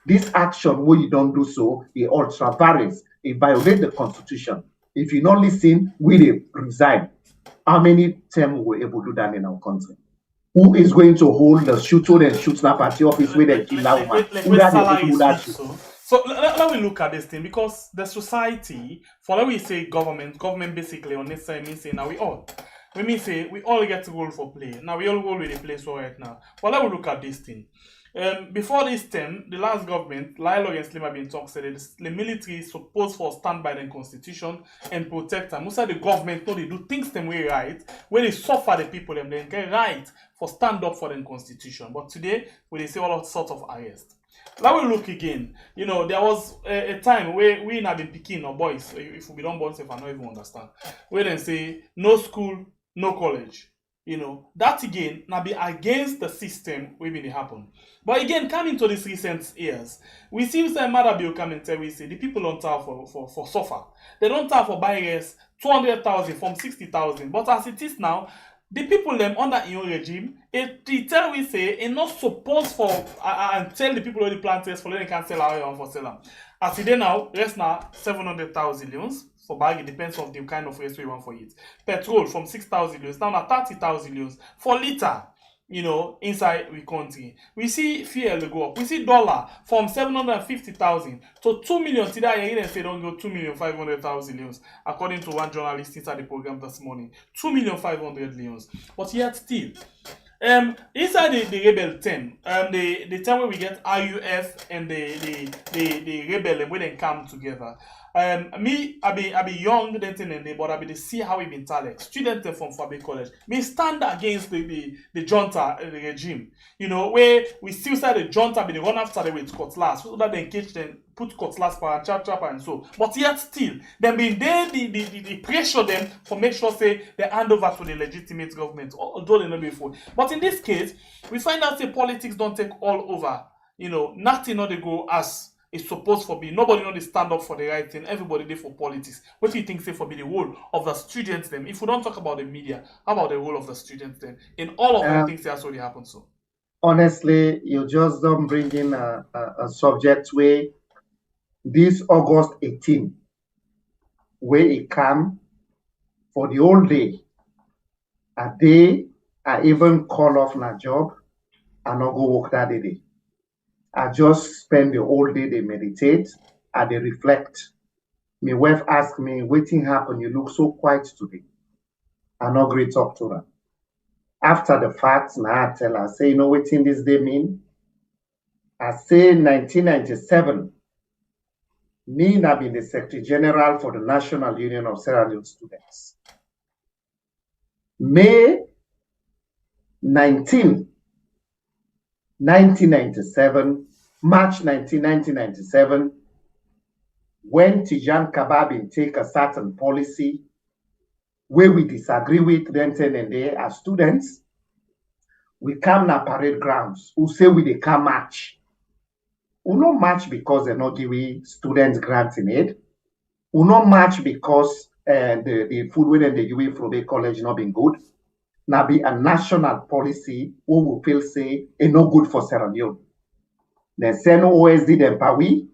this action where you don't do so, it ultra vires, it violates the Constitution. If you not listen, we resign. How many times we able to do that in our country? Who is going to hold the shooter and shoot that party office where they kill that woman? Who that able to do that shit? So let me look at this thing, because the society, for let we say government basically on this side means say now we all. When we say we all get to role for play. Now we all role with the place for right now. But let me look at this thing. Before this term, the last government, Lilo and Slim have been talking, said the military is supposed for stand by the constitution and protect them. Most of the government know they do things them way right, where they suffer the people them, they get right for stand up for the constitution. But today, we they see all sorts of arrest. Now we look again. You know, there was a time where we not been picking or boys, if we don't born safe, I don't even understand. Where they say no school, no college. You know, that again now be against the system where it happen. But again, coming to these recent years, we see some mother bill come and tell we say the people don't have for suffer. They don't have for buying 200,000 from 60,000. But as it is now, the people them under your regime, it tell we say it not supposed for and tell the people who the planters for they can sell our for sell them. As it is now, rest now 700,000 leons. For bag, it depends on the kind of race we want for it. Petrol from 6,000 leons down to 30,000 leons for liter, you know, inside the country. We see fuel go up. We see dollar from 750,000 to 2 million. Today, I didn't say don't go 2,500,000 leons, according to one journalist inside the program this morning. 2,500,000 leons. But yet still, inside the rebel term, the term where we get RUF and the rebel and when they come together, I be young then thing and but I be to see how we been talent. Student from Fabe College. Me stand against the junta the regime. You know, where we still say the junta be the run after the with cutlass, so that they engage them put cutlass per chap and so. But yet still, them been there the pressure them for make sure say they hand over to the legitimate government, although they not before. But in this case, we find out say politics don't take all over. You know, nothing not they go as it's supposed for be. Nobody know they stand up for the right thing. Everybody there for politics. What do you think say for be the role of the students then? If we don't talk about the media, how about the role of the students then? In all of the things that's already happened so. Honestly, you just don't bring in a subject where this August 18, where it come for the whole day, a day I even call off my job and not go work that day. I just spend the whole day, they meditate, and they reflect. My wife asked me, "Waiting happen, you look so quiet today." I not great talk to her. After the fact, now I tell her, I say, you know what this day mean? I say 1997, me have been the Secretary General for the National Union of Sierra Leone Students. May 1997, March 1997, when Tijan Kababin take a certain policy where we disagree with then and there as students, we come na parade grounds who say we they come march. We not march because they not giving students grants in aid. We not march because the food when they give from the college not been good. Now be a national policy who will feel say it no good for Sierra Leone. Then send OSD them pa we,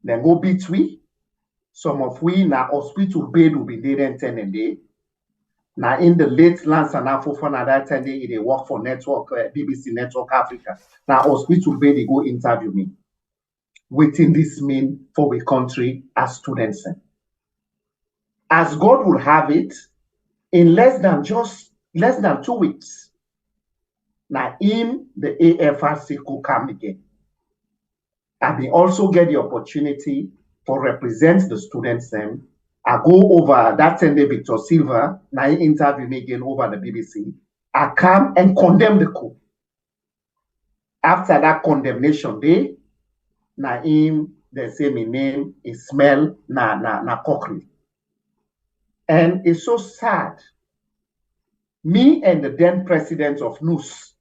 then go beat we. Some of we na hospital bed will be there and 10 and day. Now in the late Lance and Afofana that time they work for network BBC Network Africa. Now hospital bed they go interview me. Waiting this mean for we country as students. As God will have it, in less than 2 weeks, now in the AFRC could come again. And they also get the opportunity for represent the students. I go over that Sunday, Victor Silva, now he interview me again over the BBC. I come and condemn the coup. After that condemnation day, now him, they say my name is smell na cockroach. And it's so sad. Me and the then president of NUS,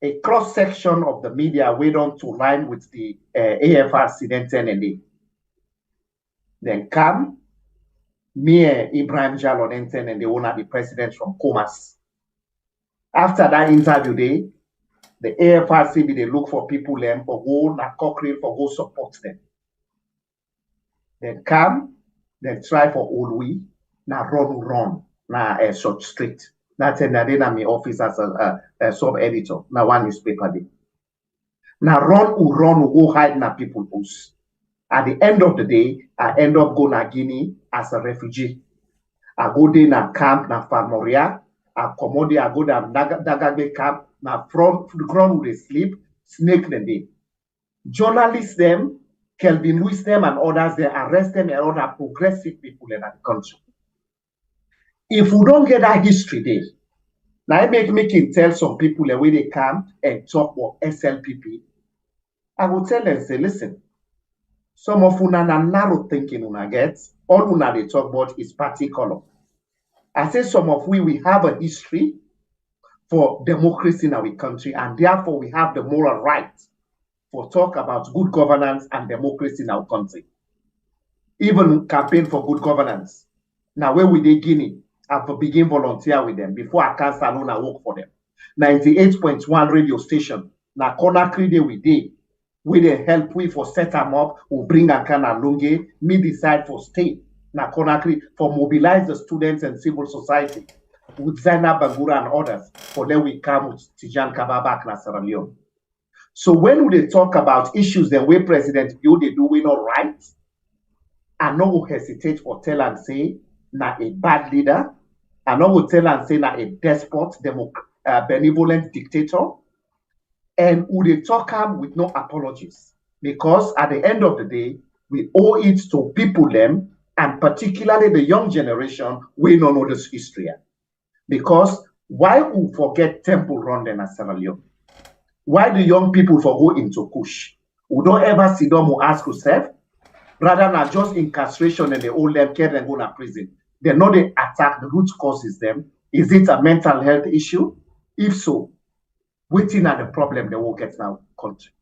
a cross-section of the media went on to line with the AFRC then 10 and 8. Then come, me and Ibrahim Jallo then 10 and they owner the president from Comas. After that interview day, the AFRC they look for people them for go na Cochrane for go support them. Then come, then try for all we na run na such street. That's in my office as a sub-editor. Now one newspaper day. Now run go hide na people house. At the end of the day, I end up going to Guinea as a refugee. I go there na camp na Farmoria. I come there, I go to Dagagbe camp. Na from the ground where they sleep, snake the day. Journalists them, Kelvin Lewis them and others, they arrest them and other progressive people in that country. If we don't get that history there, now I make tell some people the way they come and talk about SLPP. I will tell them, say, listen, some of una na narrow thinking una get, all una they talk about is party color. I say some of we have a history for democracy in our country, and therefore we have the moral right for talk about good governance and democracy in our country. Even campaign for good governance. Now where we did Guinea, I have begin volunteer with them before I can Salone and work for them. 98.1 radio station. Now Conakry day we did. We they help we for set them up, we bring a can alonge, me decide for stay. Now Conakry for mobilize the students and civil society with Zainab Bangura and others for then we come with Tijan Kababak na Sierra Leone. So when they talk about issues the way President Bio they do we not right, I no will hesitate for tell and say na a bad leader. I no will tell and say na a despot, benevolent dictator. And would they talk with no apologies? Because at the end of the day, We owe it to people them, and particularly the young generation, we don't know this history. Because why we forget temple run in Sierra Leone? Why do young people for go into Kush? We don't ever see them who ask yourself, rather than just incarceration and they hold them, care and go to prison. They know they attack the root causes them. Is it a mental health issue? If so, waiting at the problem they will get now country.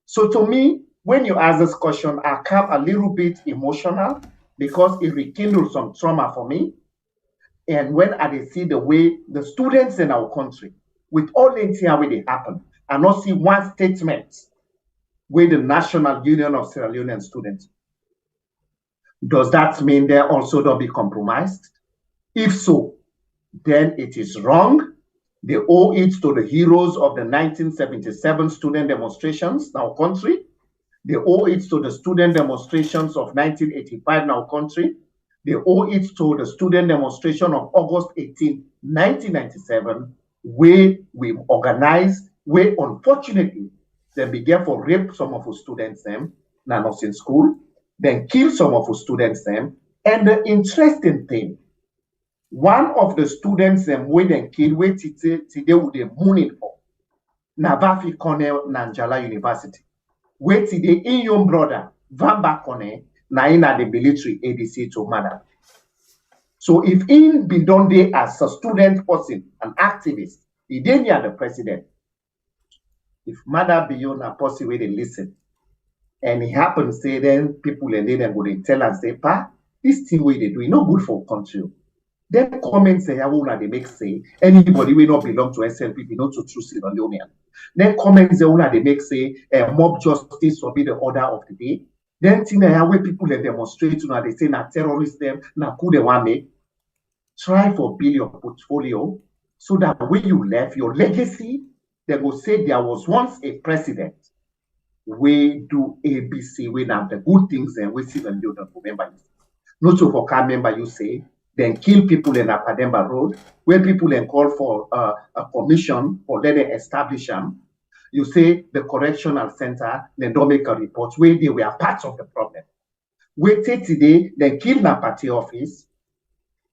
So to me, when you ask this question, I come a little bit emotional because it rekindles some trauma for me. And when I see the way the students in our country, with all the things where they happen, I not see one statement where the National Union of Sierra Leonean Students. Does that mean they also don't be compromised? If so, then it is wrong. They owe it to the heroes of the 1977 student demonstrations in our country. They owe it to the student demonstrations of 1985 in our country. They owe it to the student demonstration of August 18, 1997, where we organized, where unfortunately they began to rape some of our students them, not in school, then kill some of our students them. And the interesting thing, one of the students them where they killed, where today with the mooning for, Navafi Cornell Nanjala University, where today in your brother, Vamba Cornell, na in the military ADC to mother. So if in been done there as a student person, an activist, he didn't hear the president. If mother beyond a person where they listen, and it happens, say then people and then go they tell and say, pa, this thing way they do, it not good for country. Then comments say, how they make say anybody will not belong to SLPP, not to true Sierra Leonean. Then comments they make say mob justice will be the order of the day. Then thing where people they demonstrate, they say na terrorists them, na coup they want make. Try for build your portfolio so that when you left, your legacy, they will say there was once a president. We do ABC, we have the good things and we see the new remember. Not to for remember you say, then kill people in Apademba Road, where people then call for a commission for letting establish them. You say the correctional center, then don't make a report where they were part of the problem. We take today, then kill na party office.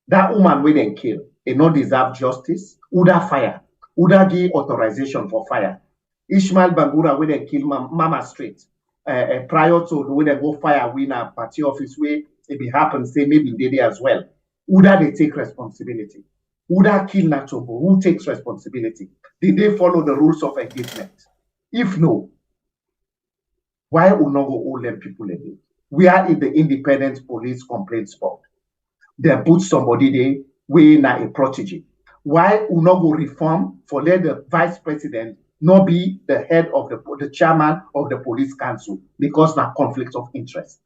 That woman we then kill, they not deserve justice. Uda fire, Uda give authorization for fire. Ishmael Bangura we then kill Mama Street. Prior to we then go fire win a party office where if it happens, say maybe they did as well. Uda they take responsibility. Uda kill Nachobo, who takes responsibility? Did they follow the rules of engagement? If no, why would not go all them people in it? We are in the independent police complaints board. They put somebody there, we not a protege. Why would not go reform for let the vice president not be the head of the chairman of the police council because now conflict of interest?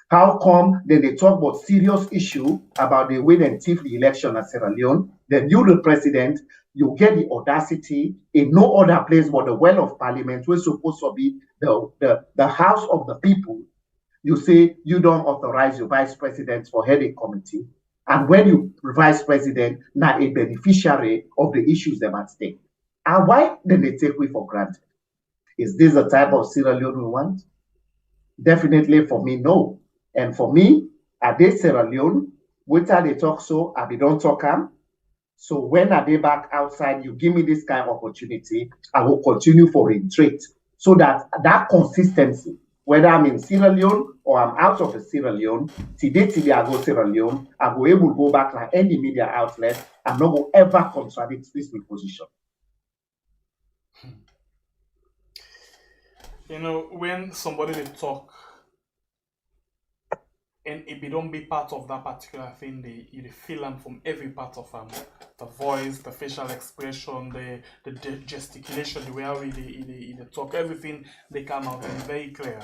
How come then they talk about serious issue about the way they thief the election at Sierra Leone? Then you, the president, you get the audacity in no other place but the well of parliament, which is supposed to be the house of the people. You say you don't authorize your vice president for heading committee. And when you vice president, now a beneficiary of the issues they at stake. And why then they take we for granted? Is this the type of Sierra Leone we want? Definitely for me, no. And for me, at this Sierra Leone, whether they talk so, I don't talk am. So when I they back outside, you give me this kind of opportunity, I will continue for retreat. So that consistency, whether I'm in Sierra Leone or I'm out of the Sierra Leone, today I go Sierra Leone, I will able to go back like any media outlet and not go ever contradict this position. You know, when somebody they talk and if they don't be part of that particular thing, they feel them from every part of them. The voice, the facial expression, the gesticulation, the way they talk, everything they come out and very clear.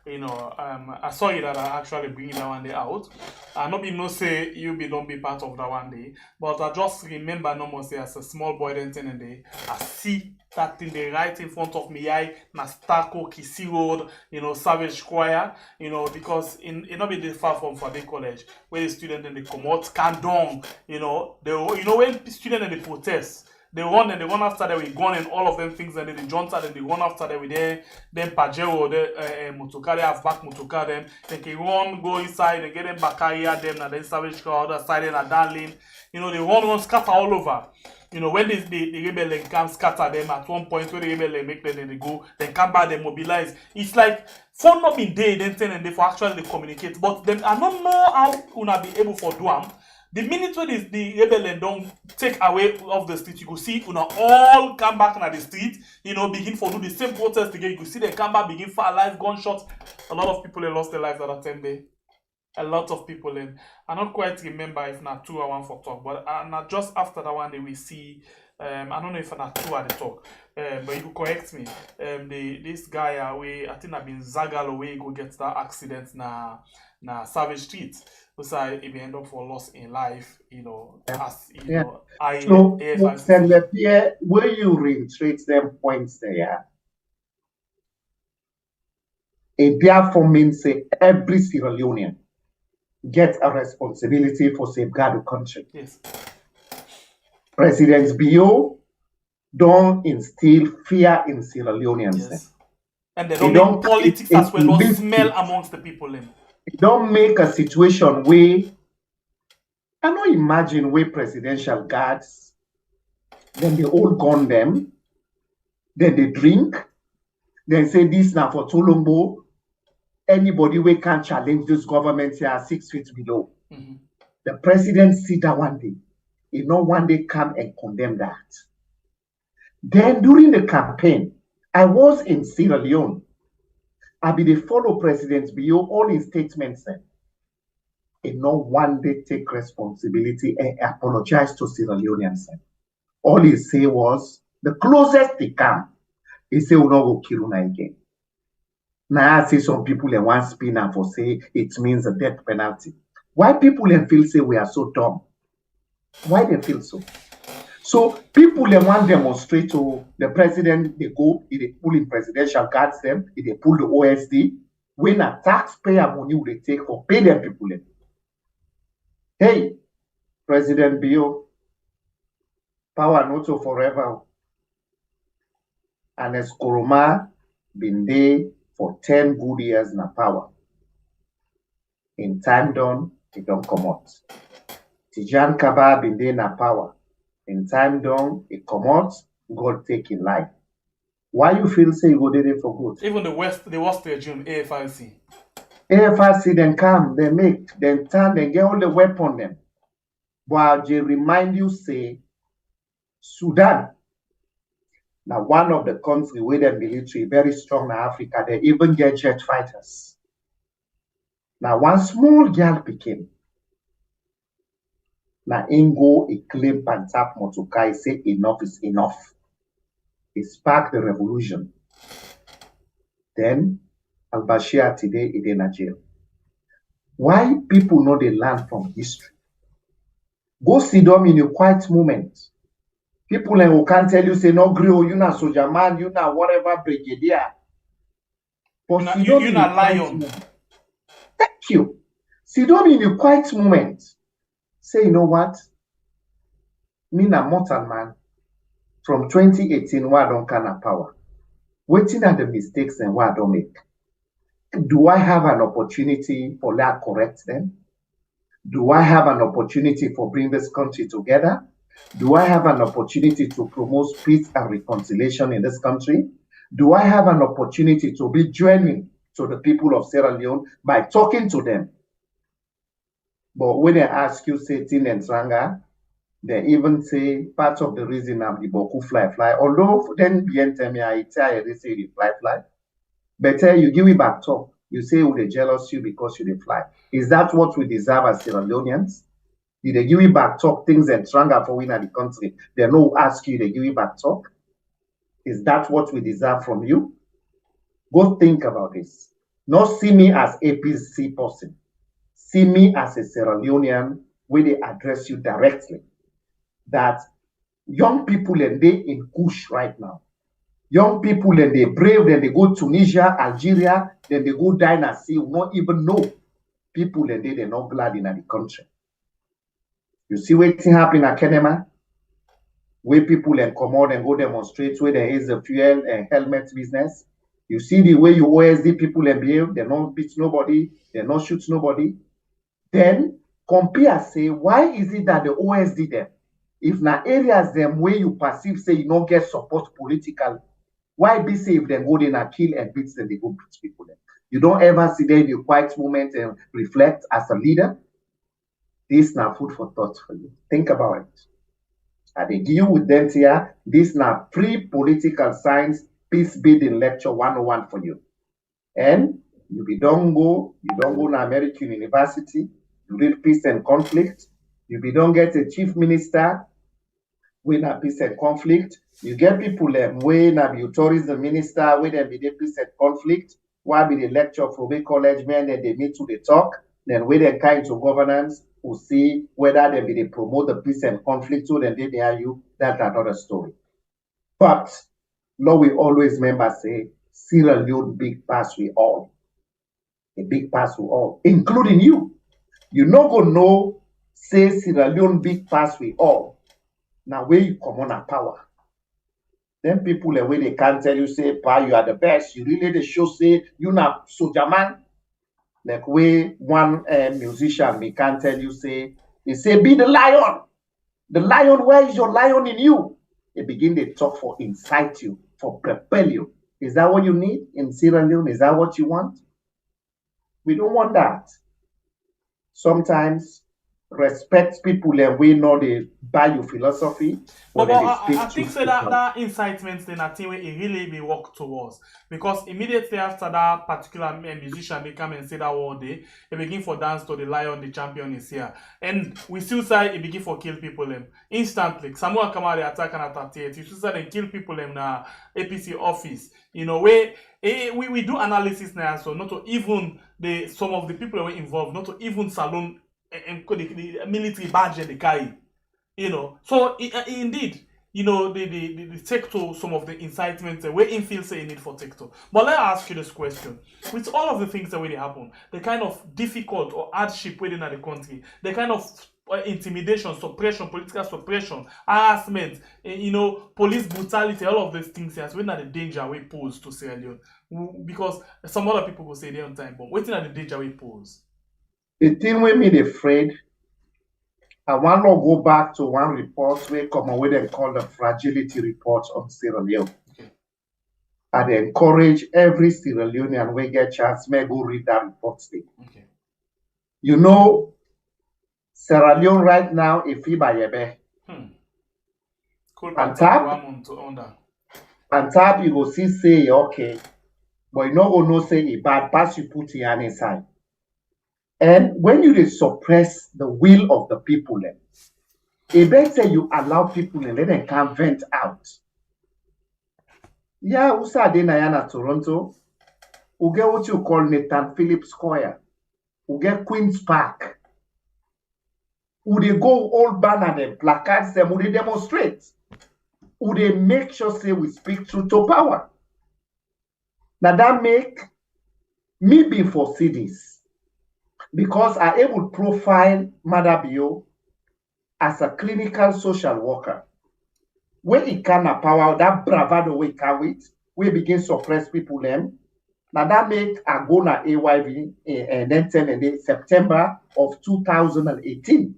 You know, I saw it that I actually bring that one day out. I not be no say you don't be part of that one day, but I just remember no more say as a small boy then and day, I see that thing they right in front of me, I na Starko, Kisi Road, you know, Savage Choir, you know, because it not be far from Fade College, where the students and they come out, Kandong, you know, when students and they protest, They run and they run after them with gun and all of them things, and then they jump out and they run after them with them Pajero or the motocar, they have back motocar them. They can run, go inside, and get them back here, them, and then savage car, other side, and a darling. You know, they run, scatter all over. You know, when the rebel can scatter them at one point, when the rebel make them, then they go, then come back, they mobilize. It's like, for not being day, then 10 and they for actually they communicate. But then I don't know how una be able for do them. The minute when the rebel don't take away of the street, you go see una all come back on the street, you know, begin for do the same protest again. You go see them come back, begin fire live gunshots. A lot of people have lost their lives at that time day. A lot of people, and I don't quite remember if not 2 or 1 for talk, but not just after that one they will see. I don't know if not 2 at the talk, but you correct me. This guy away, I think I've been Zagal away go get that accident na Savage Street. So he end up for loss in life, you know. As you know, so where you reiterate them points there, it therefore means say every Sierra Leonean gets a responsibility for safeguard the country. Yes. President Bio don't instill fear in Sierra Leoneans. Yes. And they don't make politics as well, don't smell amongst the people. It don't make a situation where I don't imagine where presidential guards, then they all gun them, then they drink, then say this now for Tulumbo. Anybody we can challenge this government here 6 feet below. Mm-hmm. The president see that one day. He not one day come and condemn that. Then during the campaign, I was in Sierra Leone. I be the follow President Bio, all his statements said. He not one day take responsibility and apologize to Sierra Leoneans. All he say was, the closest he come, he say we'll not go kill una again. Now I see some people in one spinner for say it means a death penalty. Why people then feel say we are so dumb? Why they feel so? So people then want demonstrate to the president, they go, they pull in presidential guards them, they pull the OSD, when a taxpayer money will they take for pay them people in. Hey, President Bio, power not so forever. And as Koroma been there for 10 good years na power. In time done, it don't come out. Tijan Kaba been there na power. In time done, it come out, God take in life. Why you feel say you go there for good? Even the worst regime, AFRC. AFRC then come, they make, then turn, then get all the weapon them. But they remind you say, Sudan, now one of the countries where the military very strong in Africa, they even get jet fighters. Now one small girl became. Now Ingo, he claim Pantap Motokai, say enough is enough. It sparked the revolution. Then Al-Bashir today is in jail. Why people know they learn from history? Go sit down in a quiet moment. People who can't tell you, say, no, grill, you not soldier man, you not whatever brigadier. But you're not lion. Thank you. Sit down in a quiet moment. Say, you know what? Me na mortal man. From 2018, why I don't can have power? Waiting at the mistakes and what I don't make. Do I have an opportunity for that correct them? Do I have an opportunity for bring this country together? Do I have an opportunity to promote peace and reconciliation in this country? Do I have an opportunity to be genuine to the people of Sierra Leone by talking to them? But when they ask you, say, Tin and Tranga, they even say part of the reason I'm the Boku fly. Although then bien tell me I tell you say the fly. Better you give it back talk. You say they jealous you because you fly. Is that what we deserve as Sierra Leoneans? Did they give you back talk things and stronger for winning the country? They no ask you, they give you back talk. Is that what we deserve from you? Go think about this. Not see me as APC person. See me as a Sierra Leonean where they address you directly. That young people and they in Kush right now. Young people and they brave, then they go Tunisia, Algeria, then they go dynasty, won't even know. People and they're not glad in the country. You see what happened at Kenema? where people and come out and go demonstrate where there is a fuel and helmet business. You see the way you OSD people and behave, they don't beat nobody, they don't shoot nobody. Then compare, say, why is it that the OSD them, if na areas them where you perceive, say, you don't get support politically, why be say if they go there and kill and beat them, they go beat people them? You don't ever see them in a quiet moment and reflect as a leader. This now food for thought for you. Think about it. I dey deal with them here. This now pre-political science peace building lecture 101 for you. And you don't go to American University, you read peace and conflict. You don't get a chief minister when a peace and conflict. You get people when a tourism minister when they be peace and conflict. Why be the lecture from a college man and they meet to the talk? Then when they kind to governance, who see whether they promote the peace and conflict so then they hear you, that's another story. But Lord, we always remember say Sierra Leone big pass we all. A big pass we all, including you. You not gonna know say Sierra Leone big pass we all. Now where you come on a power. Then people the way they can't tell you say, Pa, you are the best. You really the show say you not soldier man. Like way one musician me can't tell you say, he say, be the lion. The lion, where is your lion in you? They begin to talk for incite you, for propel you. Is that what you need in Sierra Leone? Is that what you want? We don't want that. Sometimes respect people and we know they buy your philosophy. But I think so that incitement thing, I think it really be work towards, because immediately after that particular musician they come and say that word day, they begin for dance to the lion, the champion is here, and we still say it begin for kill people them instantly. Samuel come out the attack and at 38, you still say they kill people them na APC office. You know where we do analysis now, so not to even some of the people who were involved, not to even Salone and the military badge they carry. You know, so indeed, you know, they take to some of the incitements where in feel say need for take to. But let me ask you this question: with all of the things that really happen, the kind of difficult or hardship within the country, the kind of intimidation, suppression, political suppression, harassment, you know, police brutality, all of these things, yes, when are the danger we pose to Sierra Leone? Because some other people will say they on time, but waiting at the danger we pose. The thing with me afraid. I want to go back to one report where come away they call the fragility report on Sierra Leone. Okay. And they encourage every Sierra Leonean we get chance may go read that report today. Okay. You know, Sierra Leone right now if he by yebe. Cool. And tab you go see say okay, but you know go no say it bad pass you put your hand inside. And when you suppress the will of the people, it better you allow people and let them come vent out. Yeah, usa de Nayana Toronto, we get what you call Nathan Phillips Square, we get Queen's Park, who they go all banner them, placards them, who they demonstrate, who they make sure say we speak truth to power. Now that make me be for cities. Because I able to profile Madabio as a clinical social worker. When it can power, that bravado we can with, we begin to suppress people them. Now that make a go na AYV and then 10 and then September of 2018.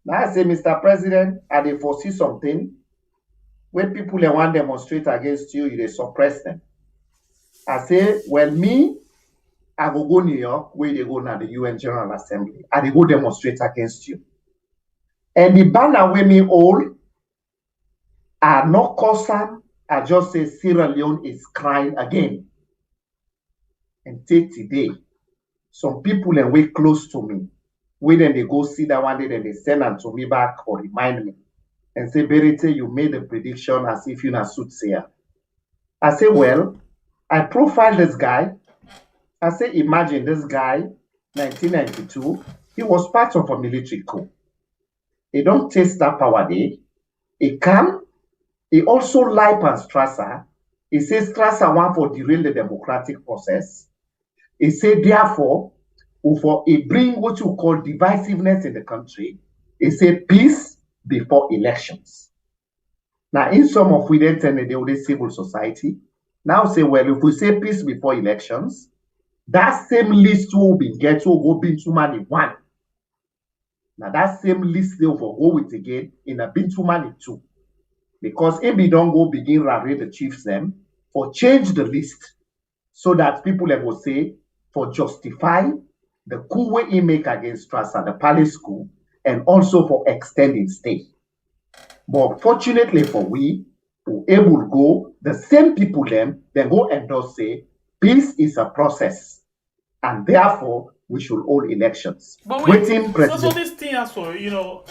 Now I say, Mr. President, I they foresee something. When people they want to demonstrate against you, they suppress them. I say, well, me, I will go New York, where they go now the UN General Assembly, and they go demonstrate against you. And the banner where me all are not causing, I just say Sierra Leone is crying again. And take today, some people and way close to me, where then they go see that one day, then they send them to me back or remind me and say, Berite, you made a prediction as if you're not soothsayer. I say, well, I profile this guy. I say, imagine this guy, 1992, he was part of a military coup. He don't taste that power day. He come, he also lie pan Strasser. He says Strasser want for derail the democratic process. He said, therefore, he bring what you call divisiveness in the country. He said peace before elections. Now, in some of we then tell they will civil society. Now say, well, if we say peace before elections, that same list will be get will go bin too many one. Now that same list they will go with again in a bin too many two. Because if we don't go begin rally the chiefs them for change the list so that people will say for justify the coup way he make against Strasser, the palace coup, and also for extending stay. But fortunately for we able to go, the same people then go endorse say peace is a process and therefore we should hold elections. But wait, President. so this thing also, you know,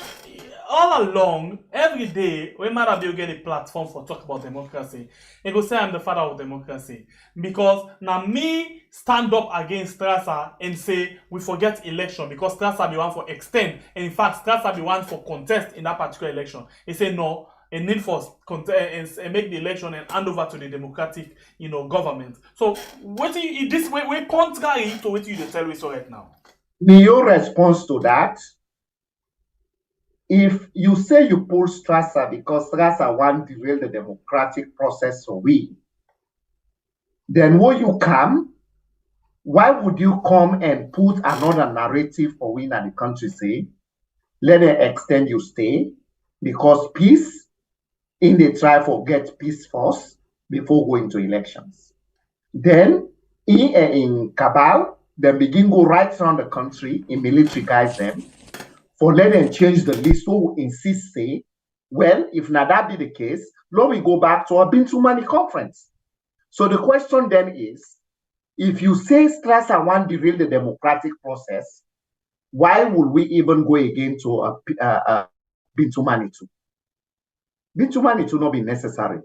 all along, every day, when Marabio get a platform for talk about democracy, he go say I'm the father of democracy. Because now me stand up against Strasser and say we forget election because Strasser be one for extend. And in fact, Strasser be one for contest in that particular election. He say no, a need for contest and make the election and hand over to the democratic, you know, government. So what you this way contrary to what you tell us right now. Your response to that, if you say you pull Strasser because Strasser want to derail the democratic process for we, then when you come, why would you come and put another narrative for we in the country say, let them extend your stay because peace in the try for get peace first before going to elections. Then in cabal, they begin go right around the country in military guys them for let them change the list who insist say, well, if not that be the case, let we go back to our Bintu Money conference. So the question then is, if you say Strasser want to derail the democratic process, why would we even go again to a Bintu Money too? Bintu Money too not be necessary.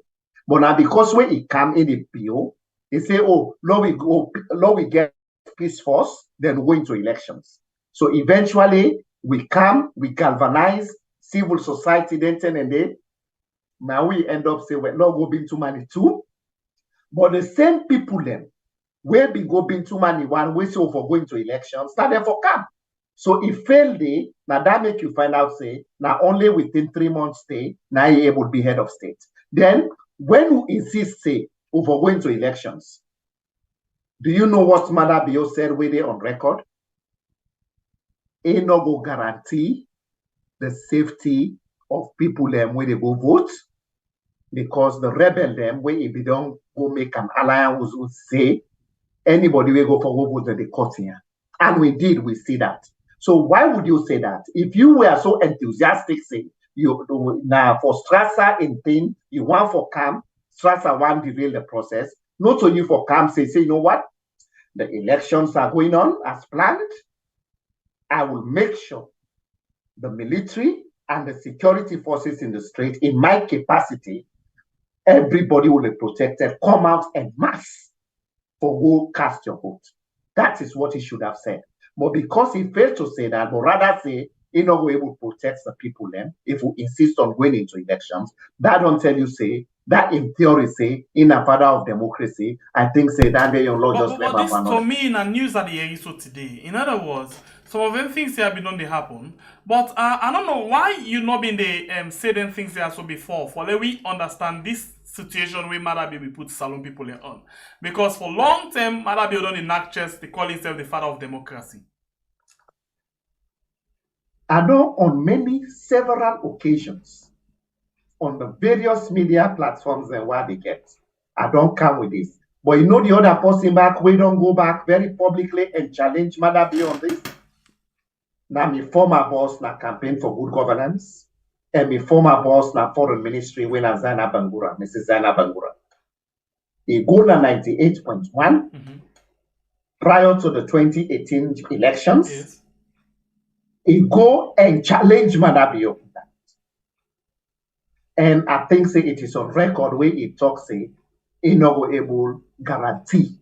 But now because when it come in the bill, they say, oh, let we get peace first, then go into elections. So eventually we come, we galvanize civil society, then 10 and 8. Now we end up saying, well, no, go Bintu Money too. But the same people then, where be go Bintu Money one, we say for going to elections, now they for come. So if fail day, now that make you find out, say, now only within 3 months stay, now you able to be head of state. Then when you insist, say, over going to elections, do you know what Mother Bio said with it on record? It no go guarantee the safety of people them when they go vote, because the rebel them when if they don't go make an alliance would say anybody will go for go vote the court here. And we did, we see that. So why would you say that? If you were so enthusiastic, say you now for Strasser in thing, you want for camp, Strasser want to derail the process, not only for camp, say, you know what? The elections are going on as planned. I will make sure the military and the security forces in the street, in my capacity, everybody will be protected. Come out en masse for go cast your vote. That is what he should have said. But because he failed to say that, but rather say, he not going able to protect the people then, if we insist on going into elections, that don't tell you, say, that in theory, say, in a father of democracy, I think, say, that day your law just But never this, to me, in a news at the so today, in other words, some of them things have been done, they happen. But I don't know why you not been the say them things there so before, for let we understand this situation where Madabi we put Salone people here on. Because for long term, Madabi done in chest, they call himself the father of democracy. I know on several occasions, on the various media platforms and where they get, I don't come with this. But you know the other person back, we don't go back very publicly and challenge Madabi on this. Now, my former boss na campaign for good governance, and my former boss na foreign ministry when Zaina Bangura, Mrs. Zaina Bangura. He go na 98.1 prior to the 2018 elections. Yes. He go and challenge Madabio. And I think say it is on record where he talks say he not go able guarantee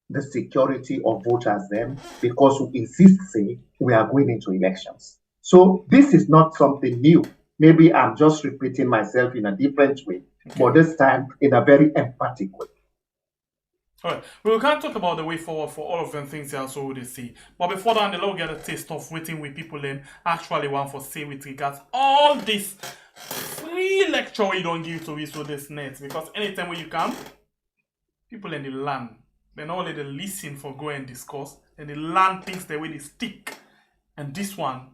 the security of voters then because we insist say we are going into elections. So this is not something new. Maybe I'm just repeating myself in a different way, but this time in a very emphatic way. All right, we can't talk about the way forward for all of them things here, so they see. But before that, they'll get a taste of waiting with people then actually want for say with regards all this free see lecture where you don't give to us with this net, because anytime when you come, people in the land, they not only they listen for go and discuss, and they learn things the way they stick. And this one,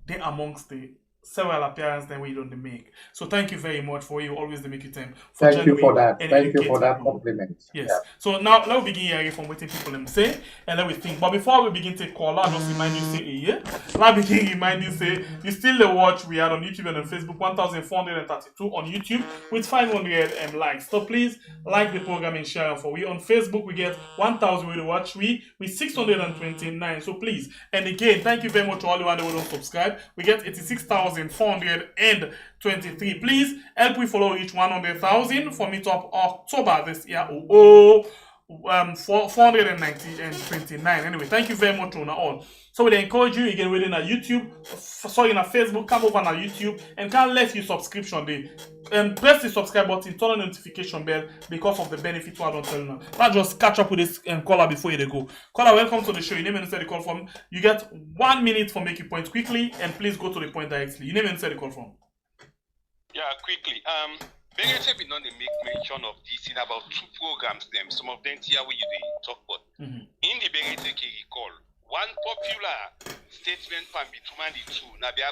they amongst the several appearances that we don't make. So thank you very much for you always make you time for Thank you for that. and Thank you for that people. compliment. Yes. Yeah. So now let me begin hearing from what people them say, and let me think. But before we begin to call, I'll just remind you say let me begin remind you say you still the watch we are on YouTube and on Facebook, 1,432 on YouTube with 500 likes. So please like the program and share it for we on Facebook. We get 1,000 we watch we with 629. So please, and again, thank you very much to all the one who don't subscribe. We get 86,423. Please help we follow each 100,000 for meetup October this year. 429. Anyway, thank you very much on all. So we encourage you again within our YouTube, sorry, in our Facebook, come over on our YouTube and can left you subscription day. And press the subscribe button, turn on the notification bell because of the benefits I don't tell you now. Not just catch up with this caller before you go. Caller, welcome to the show. Your name and inside the call form. You get 1 minute for make your point quickly, and please go to the point directly. Your name and inside the call form. Yeah, quickly. Benedict been on the make mention of this in about 2 programs. Them some of them here we talk about. In the Benedict recall, one popular statement can be two. Now the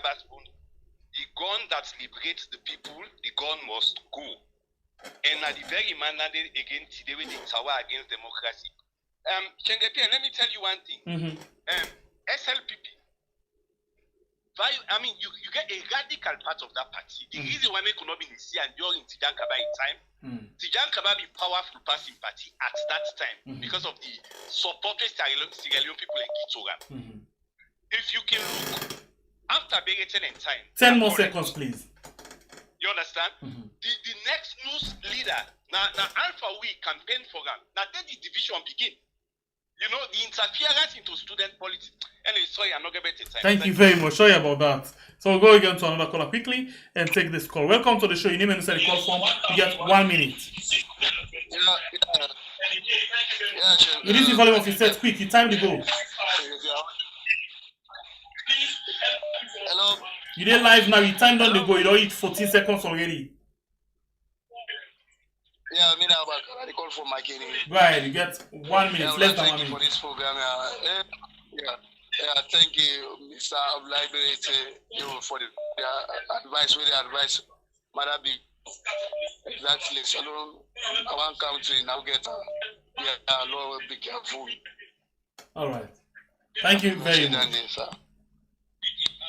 gun that liberates the people, the gun must go. And at the very manner again today with the tower against democracy. Chengepi, let me tell you one thing. SLPP. I mean, you get a radical part of that party. The reason why they could not be in and during Tijan Kaba in time, Tijan Kaba be powerful passing party at that time because of the supporters Sierra Leone people in Kitoga. If you can look after Beretten and time, 10 more seconds, please. You understand? The next news leader, now Alpha we campaign for them. Now then the division begin. You know, the interference into student politics. Anyway, sorry, I'm not getting time. Thank you very much. Sorry about that. So we'll go again to another caller quickly and take this call. Welcome to the show. Your name and inside the call form. You get 1 minute. You need to volume of your set quick. You time to go. Hello. You did live now. You time down the go. You don't eat 14 seconds already. Yeah, I mean, I call for my kidney. Right, you get 1 minute, less than 1 minute. For this program. Yeah, thank you, Mr. Library, for the advice, with the advice. Madabi, exactly. Salone, one country now get law will be careful. All right. Thank you very much.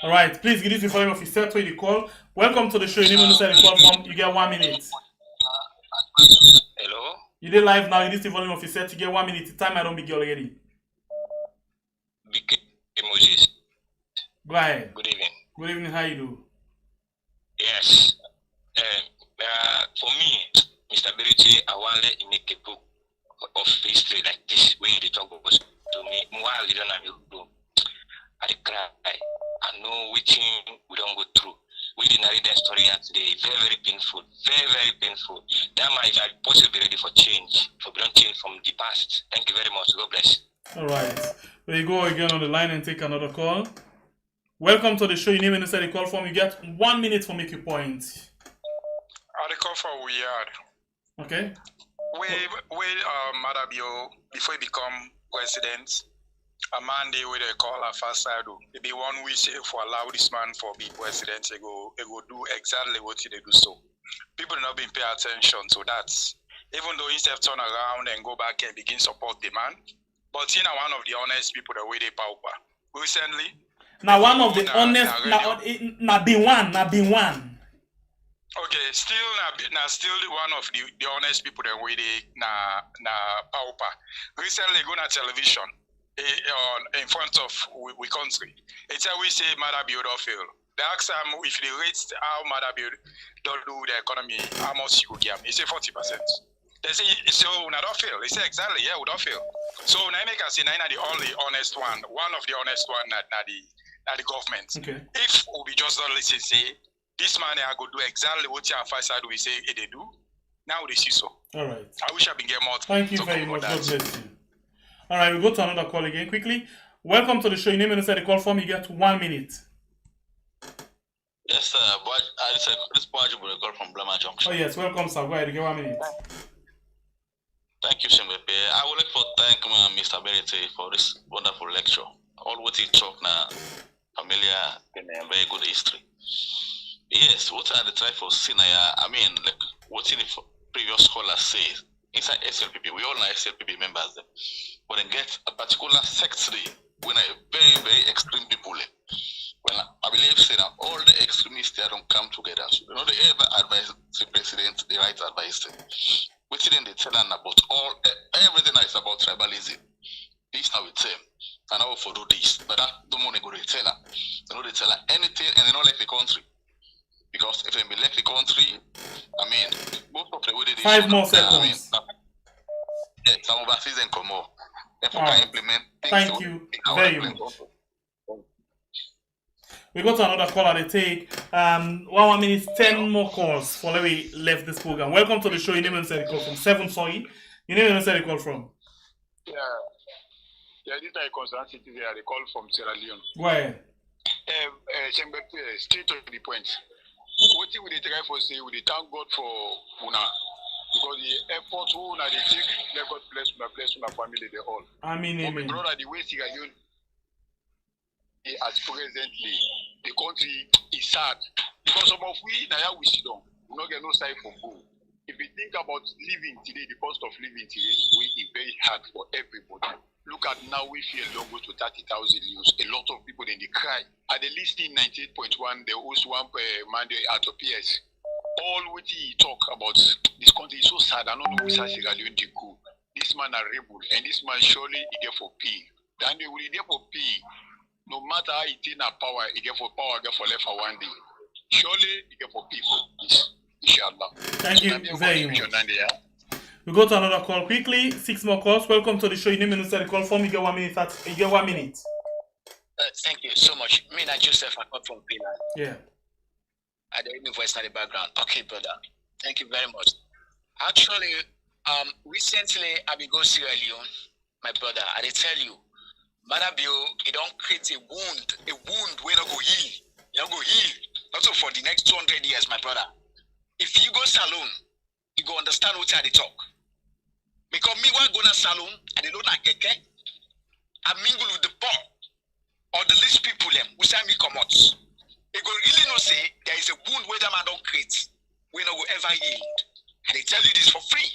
All right, please give this information of your set where you call. Welcome to the show. You need to say the call form. You get 1 minute. Hello. You did live now. You need the volume of your set. You get 1 minute. The time I don't begin already. Big emojis. Go ahead. Good evening. Good evening. How you do? Yes. For me, Mr. Beriti, I want to make a book of history like this. When the talk was to me, more than I do. I cry. I know which we don't go through. We did narrate that story today. Very, very painful. Very, very painful. That might be possible ready for change. For don't change from the past. Thank you very much. God bless. All right. We go again on the line and take another call. Welcome to the show. Your name and inside the call form. You get 1 minute for make your point. The call for we are. Okay. Madabio, before he become president, a man they will call a first side. It be one wish for allow this man for be president. They go do exactly what they do. So people not been pay attention to that. Even though instead of turn around and go back and begin support the man, but you know one of the honest people the way they power recently. Now one of the honest, not be one. Okay, still one of the honest people the way they na power. Recently go na television. In front of we country. It's how we say Madabio don't fail. They ask them if they rate how Madabio don't do the economy, how much you will give. They say 40%. They say, so we don't fail. They say exactly, yeah, we don't fail. So now make us say, the only honest one of the honest one at the government. Okay. If we just don't listen, say, this man I go do exactly what your first side we say they do, now they see so. All right. I wish I been get more. Thank you very much. God bless you. All right, we'll go to another call again quickly. Welcome to the show. Your name and inside the call form. You get 1 minute. Yes, sir. But this point will call from Blama Junction. Oh yes, welcome, sir. Go ahead, give 1 minute. Thank you, Simbepe. I would like to thank Mr. Berete for this wonderful lecture. All what he talked now, familiar and very good history. Yes, what are the try for Sinaya? I mean, like what the previous scholar says. Inside SLPP, we all know SLPP members, but then get a particular sectary when I very, very extreme people. Well, I believe say that all the extremists they don't come together. So, you know, they ever advise the president, the right advice. We didn't they tell them about everything that is about tribalism. This now we tell, and I will follow this. But that don't want to go to tell her. They know they tell her anything, and they don't like the country. Because if they elect the country, I mean, most of the way they 5 more seconds. I mean, yeah, some overseas and come more. If we All can right. implement things, Thank you very much. We go to another call at the take. 1 minute, 10 more calls for when we left this program. Welcome to the show. Your name and say the call from 7, sorry. Your name and say the call from. Yeah, this is a concerned citizen. They call from Sierra Leone. Where? Straight to the point. What we try for say, we thank God for Una. Because the effort who Una they take, let God bless Una family, they all. I mean, But brother, the way Sierra Leone as presently, the country is sad. Because some of we, now we sit down, we don't get no side for gold. If you think about living today, the cost of living today, we is very hard for everybody. Look at now, we feel logo to 30,000 euros. A lot of people in the cry. At the listing 98.1, there was one man out of PS. All what he talk about this country is so sad. I don't know who's Sierra Leone the Coup. This man are rebel, and this man surely he get for pay. Then they will get for pay. No matter how he take a power, he get for power, get for left for one day. Surely he get for pay for this. Inshallah. Thank you very much. We go to another call quickly. 6 more calls. Welcome to the show. Your name and the call form. You get 1 minute. You get 1 minute. Thank you so much. Me and Joseph, I come from Finland. Yeah. I don't even voice in the background. Okay, brother. Thank you very much. Actually, recently I been go Sierra Leone, my brother. I did tell you, Manabio, it don't create a wound where no go heal. You don't go heal. Not so for the next 200 years, my brother. If you go Salone, you go understand what I talk. Because me when go to Salone, and they don't like keke, I mingle with the poor or the least people them who say me come out. They go really know say there is a wound where them I don't create, we no go ever heal. And they tell you this for free.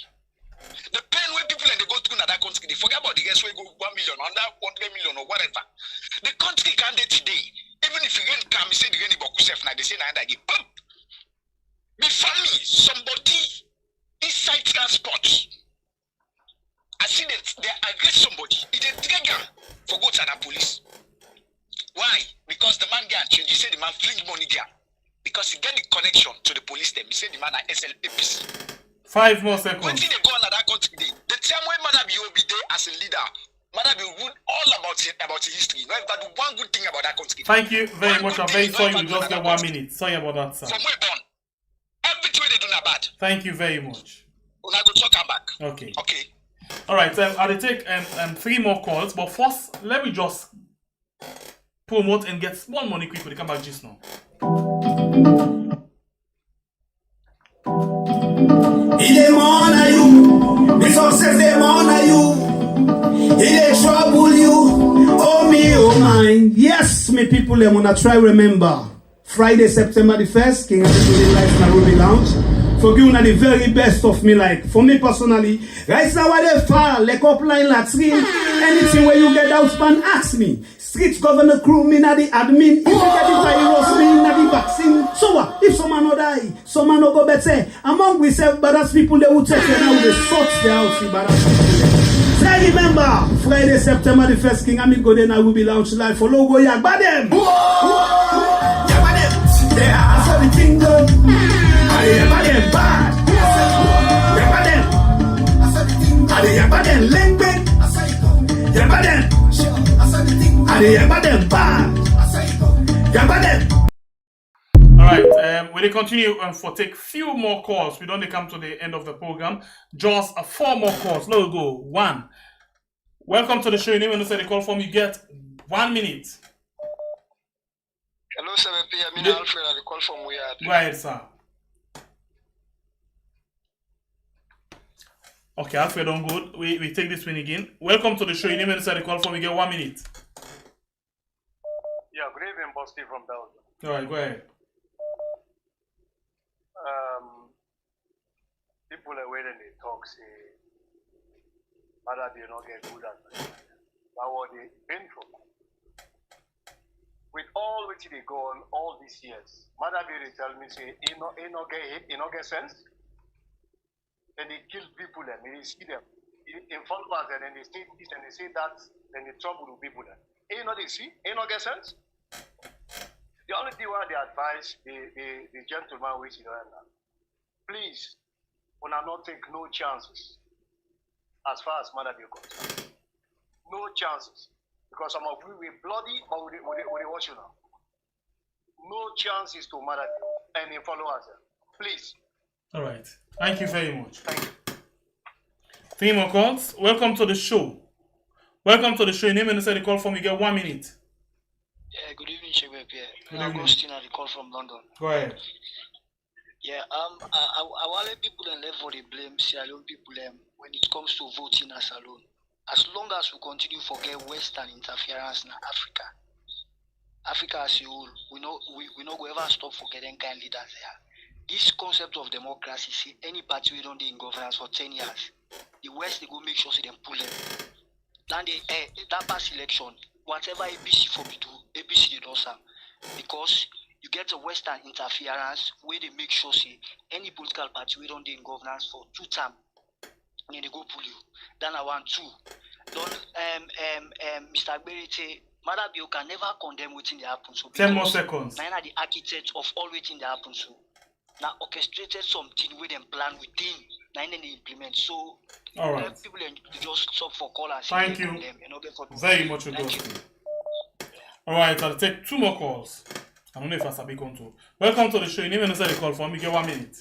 The pain when people and they go through in that country, they forget about the guys where go 1 million, under 100 million or whatever. The country can do today. Even if you rent come, say the rent boku self now they say now they get pump. Before me, somebody inside transport. I see that they arrest somebody. It's a trigger for go to the police. Why? Because the man get change. He said the man fling money there. Because he get the connection to the police them. He said the man are SLPC. 5 more seconds. When they go on that country, the time when Madabi will be there as a leader, Madabi will all about the history. Not that one good thing about that country. Thank you very much. I'm very sorry we just get 1 minute. Sorry about that, sir. From where born, everything they do not bad. Thank you very much. When I go talk am back. Okay. Okay. All right. I'll take 3 more calls, but first let me just promote and get small money quick when they come back just now. Il honor you, the success them honor you. He trouble you, oh me, oh mine. Yes, me people, them wanna try remember. Friday, September the 1st, King of the Life Nairobi Lounge. For giving the very best of me, like for me personally. Right now, where they fall, like up line, like screen. Anything where you get out, man, ask me. Street governor crew, me na the admin. If you get the virus, me na the vaccine. So what? If someone no die, someone no go better. Among we self badass people, they will take them out, they sort the house, badass. Say remember, Friday, September the 1st, King Amit Godena will be launched live for Logo Yak. Badem! Yabadem! They are for the kingdom. Yabadem bad. Yabadem. Yabadem lengben. Yabadem. Yabadem bad. Yabadem. Alright, we will continue for take few more calls. We don't come to the end of the program. Just 4 more calls. Let's go. 1. Welcome to the show. Your name and say the call form. You get 1 minute. Hello, 7 p.m. I'm Alfred. I call from Weird. Go ahead, sir. Okay, Alfred, on good. We take this win again. Welcome to the show. Your name and the call from. We get 1 minute. Yeah, good evening, Boss Steve from Belgium. All right, go ahead. People are waiting, they talk, say, Mother, they not get good at it. But what they been from? With all which they go on all these years, Mother, they tell me, say, it not get sense. Then they kill people and they see them in front of us and then they say this and they say that, then they trouble the people. Ain't not they see? Ain't not get sense? The only thing why they advise the gentleman which you know, please, we will not take no chances as far as Mother Bill concerned. No chances. Because some of you will bloody or will they watch you now. No chances to Mother Bill and they follow us. Please. All right. Thank you very much. Thank you. 3 more calls. Welcome to the show. Welcome to the show. Your name and the call from. You get 1 minute. Yeah, good evening, Shebe Pierre. Good I'm evening. Agustin, I call from London. Go ahead. Yeah, I want people and let for the blame Salone people when it comes to voting as Salone. As long as we continue to forget Western interference in Africa as a whole, we not go ever stop forgetting kind leaders there. This concept of democracy, see any party we don't do in governance for 10 years, the West they go make sure they pull them. Then that past election, whatever ABC for me do, ABC they do some. Because you get a Western interference where they make sure say any political party we don't do in governance for 2 terms, and then they go pull you. Then I want 2. Don't Mr. Berete, Mother Bill can never condemn waiting the happen. So 10 more seconds. Nine are the architects of all waiting the happen. So now orchestrated something with them plan within, nine and they implement. So all right. People just stop for callers. Thank you. Very much good. All right, I'll take 2 more calls. I don't know if I sabi control. Welcome to the show. You name and the call for me. Get 1 minute.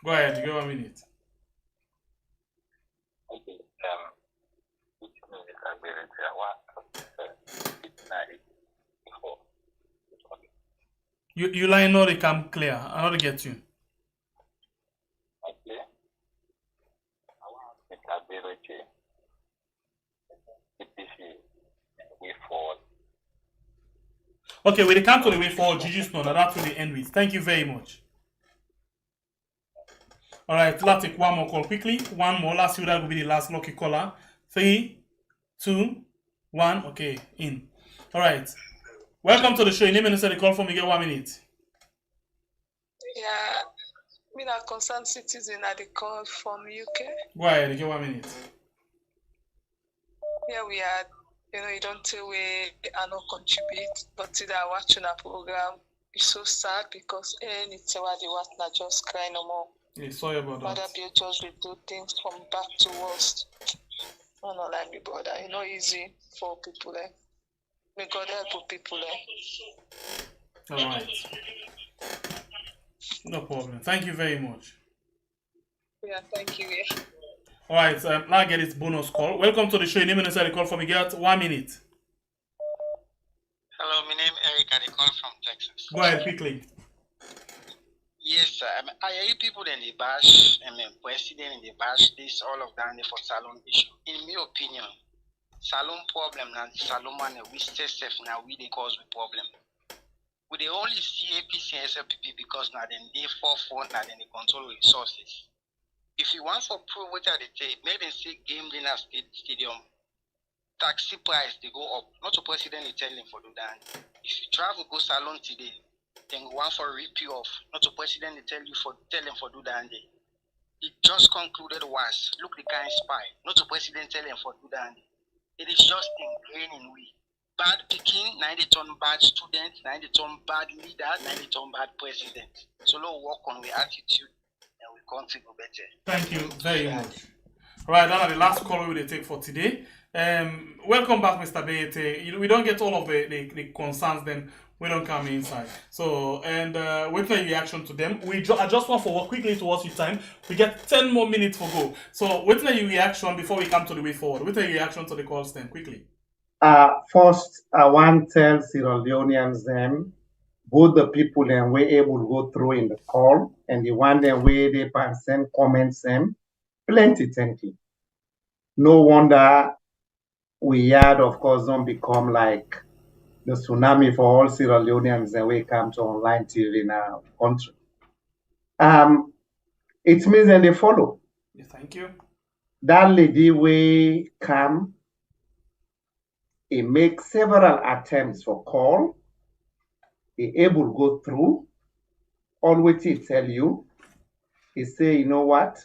Go ahead. You get 1 minute. You line not come clear. I not get you. Okay, when they come to the way forward, Gigi's no, that's where they end with. Thank you very much. All right, let's take 1 more call quickly. 1 more. Last year that will be the last lucky caller. 3, 2, 1. Okay, in. All right. Welcome to the show. Your name and the call for me. Get 1 minute. Yeah, me a concerned citizen at the call from UK. Go ahead. Get 1 minute. Yeah, we are. You don't tell we are not contribute, but today I watching a program. It's so sad because it's why the what not just cry no more. Yeah, sorry about that. Mother Bill just will do things from back to worst. No, not like me, brother. It's not easy for people. May God help people. All right. No problem. Thank you very much. Yeah, thank you. Yeah. All right, now I get this bonus call. Welcome to the show. Your name and the call for me. Get 1 minute. Hello, my name is Eric. I call from Texas. Go ahead quickly. Yes, sir. I hear people in the bash, president in the bash, this all of that for Salone issue. In my opinion, Salone problem now, Salone man, we stay safe now, we they cause the problem. We they only see APC and SLPP because now then they forefront, now then they control resources. If you want for proof what they take, maybe say game dinner stadium, taxi price they go up. Not the president is telling for do that. If you travel go Salone today, then go one for rip you off. Not the president they tell him for do that. It just concluded once. Look the kind spy. Not the president tell him for do that. It is just ingrained in we. Bad picking, 90 ton bad student, 90 ton bad leader, 90 ton bad president. So let's work on the attitude. Country go better. Thank you very much. Right, that are the last call we will take for today. Welcome back, Mr. Beyete. We don't get all of the concerns, then we don't come inside. So, and wait for your reaction to them. I just want for quickly towards your time. We get 10 more minutes for go. So, wait for your reaction before we come to the way forward. Wait for your reaction to the calls then, quickly. First, I want to tell Sierra Leoneans them, both the people and we able to go through in the call and the one that way they can send comments them, plenty, thank you. No wonder we had, of course, don't become like the tsunami for all Sierra Leoneans and we come to online TV in our country. It means that they follow. Yeah, thank you. That lady we come, he make several attempts for call, he able to go through, always he tell you, he say, you know what,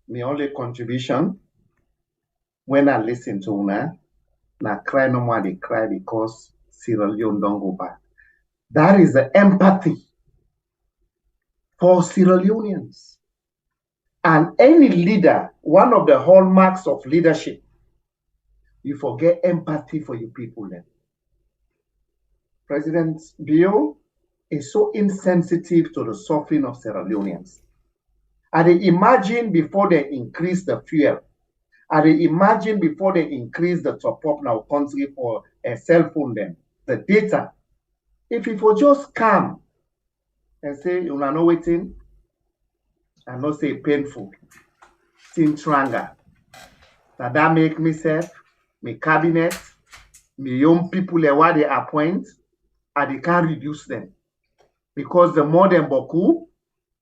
my only contribution, when I listen to una, na cry no more, they cry because Sierra Leone don't go back. That is the empathy for Sierra Leoneans. And any leader, one of the hallmarks of leadership, you forget empathy for your people then. President Bio is so insensitive to the suffering of Sierra Leoneans. And they imagine before they increase the fuel, and they imagine before they increase the top up now country for a cell phone then, the data, if it will just come and say, you know waiting, and not say painful, tin tranga, that make myself, my cabinet, my young people what they appoint, and they can't reduce them. Because the more than Boku,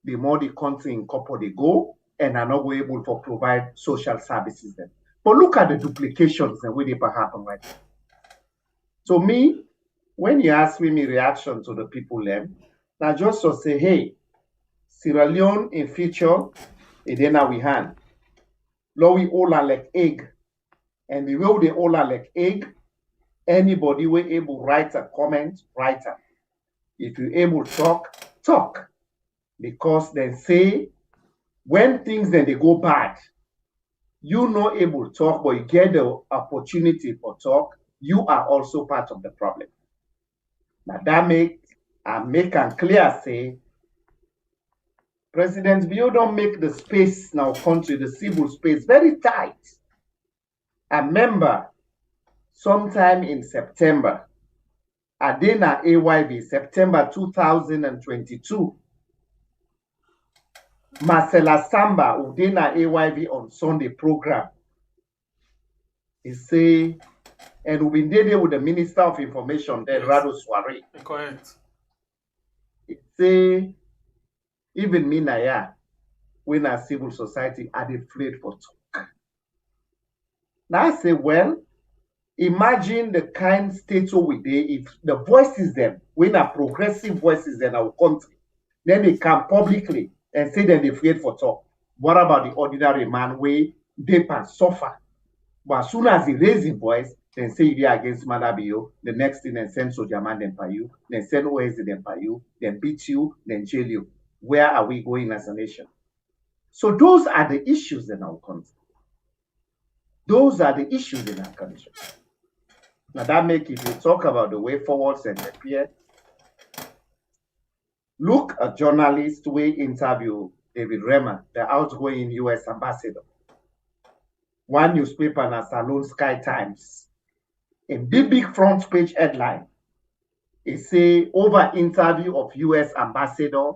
the more the country in copper they go, and are not able to provide social services then. But look at the duplications and where they happen right now. So me, when you ask me my reaction to the people then, now just to say, hey, Sierra Leone in future, and then we hand. Law we all are like egg. And the way they all are like egg, anybody will able to write a comment, write it. If you able to talk, talk. Because they say, when things then they go bad, you not able to talk, but you get the opportunity for talk, you are also part of the problem. Now that make and clear say, President Bio don't make the space now country, the civil space, very tight. I remember sometime in September, Adena AYV, September 2022, Marcela Samba, Udena AYV on Sunday program, he say, and we've been there with the Minister of Information, then Rado Soare. Correct. He say, even me na when a civil society are afraid for talk. Now I say, well, imagine the kind state we dey if the voices them, when a progressive voices in our country, then they come publicly and say that they're afraid for talk. What about the ordinary man where they can suffer? But as soon as he raise his voice, then say they are against Malabio, the next thing then send soldier man them by you, then send OSD them by you, then beat you, then jail you. Where are we going as a nation? So those are the issues in our country. Those are the issues in our country. Now that make, if you talk about the way forwards and the peer, look a journalist we interview David Remer, the outgoing US ambassador. One newspaper na Salone Sky Times. A big front page headline. It say over interview of US ambassador,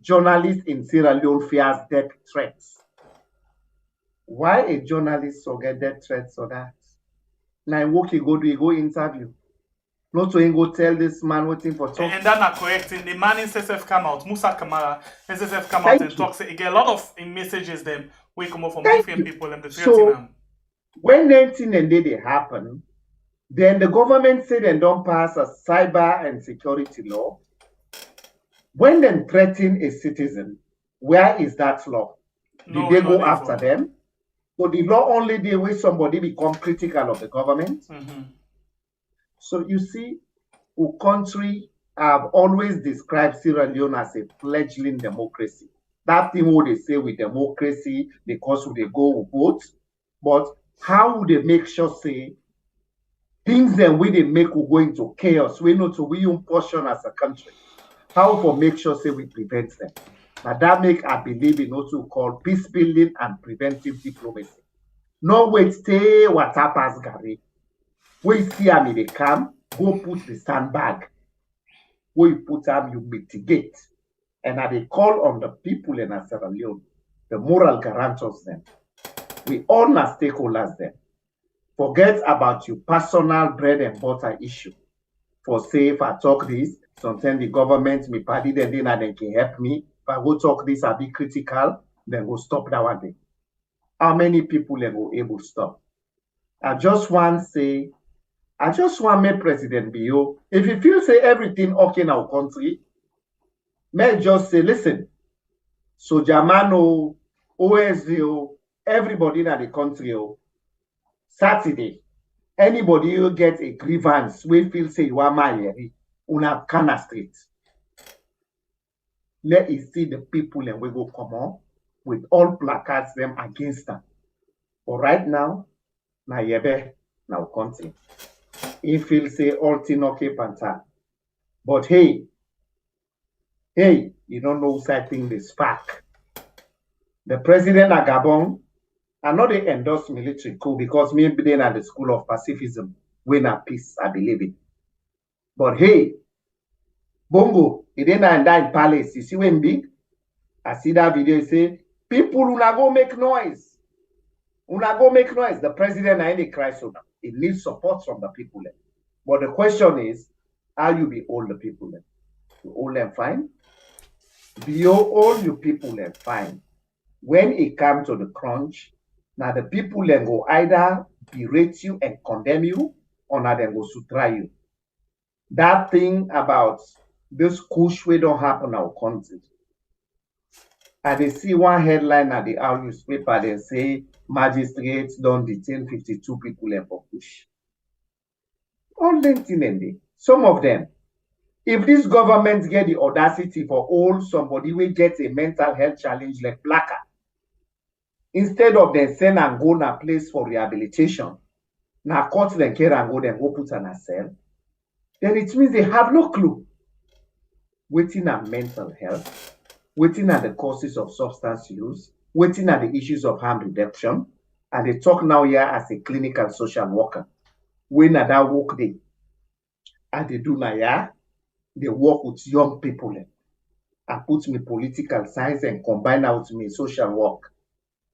journalist in Sierra Leone fears death threats. Why a journalist so get death threats or that? Now work you go interview. Not to go tell this man waiting for talk. And that's not correct. In the man in SSF come out, Musa Kamara, SSF come out and talk. Say, get a lot of messages them we come up from different people and the so when anything and they happen, then the government said they don't pass a cyber and security law. When they threaten a citizen, where is that law? Did they go after them? So the law only deal with somebody become critical of the government. So you see, our country have always described Sierra Leone as a fledgling democracy. That thing what they say with democracy, because they go vote, but how would they make sure say things that we they make will go into chaos? We know to we portion as a country. How for make sure say we prevent them? But that make I believe in what we call peace building and preventive diplomacy. No wait, stay what happens, Gary. When you see them, they come, go put the sandbag. When you put them, you mitigate. And they call on the people in Sierra Leone, the moral guarantors them. We all are stakeholders them. Forget about your personal bread and butter issue. For say, if I talk this, sometimes the government may party them, then they can help me. If I go talk this, I'll be critical, then go stop that one day. How many people they go able to stop? I just want make President Bio, if you feel say everything okay in our country, may just say, listen, so Jamano, OSO, everybody in the country, Saturday, anybody who gets a grievance, we feel say you are my una Kana Street. Let us see the people and we go come on with all placards them against them. But right now, na yebe now country. He feel say all thing okay panta. But hey, you don't know who's I think the spark. The president of Gabon, I know they endorse military coup because maybe they're at the school of pacifism, win a peace, I believe it. But hey, Bongo, he didn't die in palace. You see when big? I see that video say, people will not go make noise. Will not go make noise. The president ain't a cry so now. It needs support from the people. But the question is, how you be all the people? You all them fine? Be all you people them fine. When it comes to the crunch, now the people then go either berate you and condemn you, or now then go sutra you. That thing about this coup we don't happen in our country. And they see one headline at the our newspaper, they say magistrates don't detain 52 people for push. All them thing, some of them. If this government get the audacity for all somebody will get a mental health challenge like Blacker, instead of them send and go to a place for rehabilitation, now court them care and go put in a cell, then it means they have no clue. Waiting at mental health, waiting at the causes of substance use, waiting at the issues of harm reduction, and they talk now here as a clinical social worker. When at that work day, and they do now here, they work with young people and put me political science and combine out with me social work.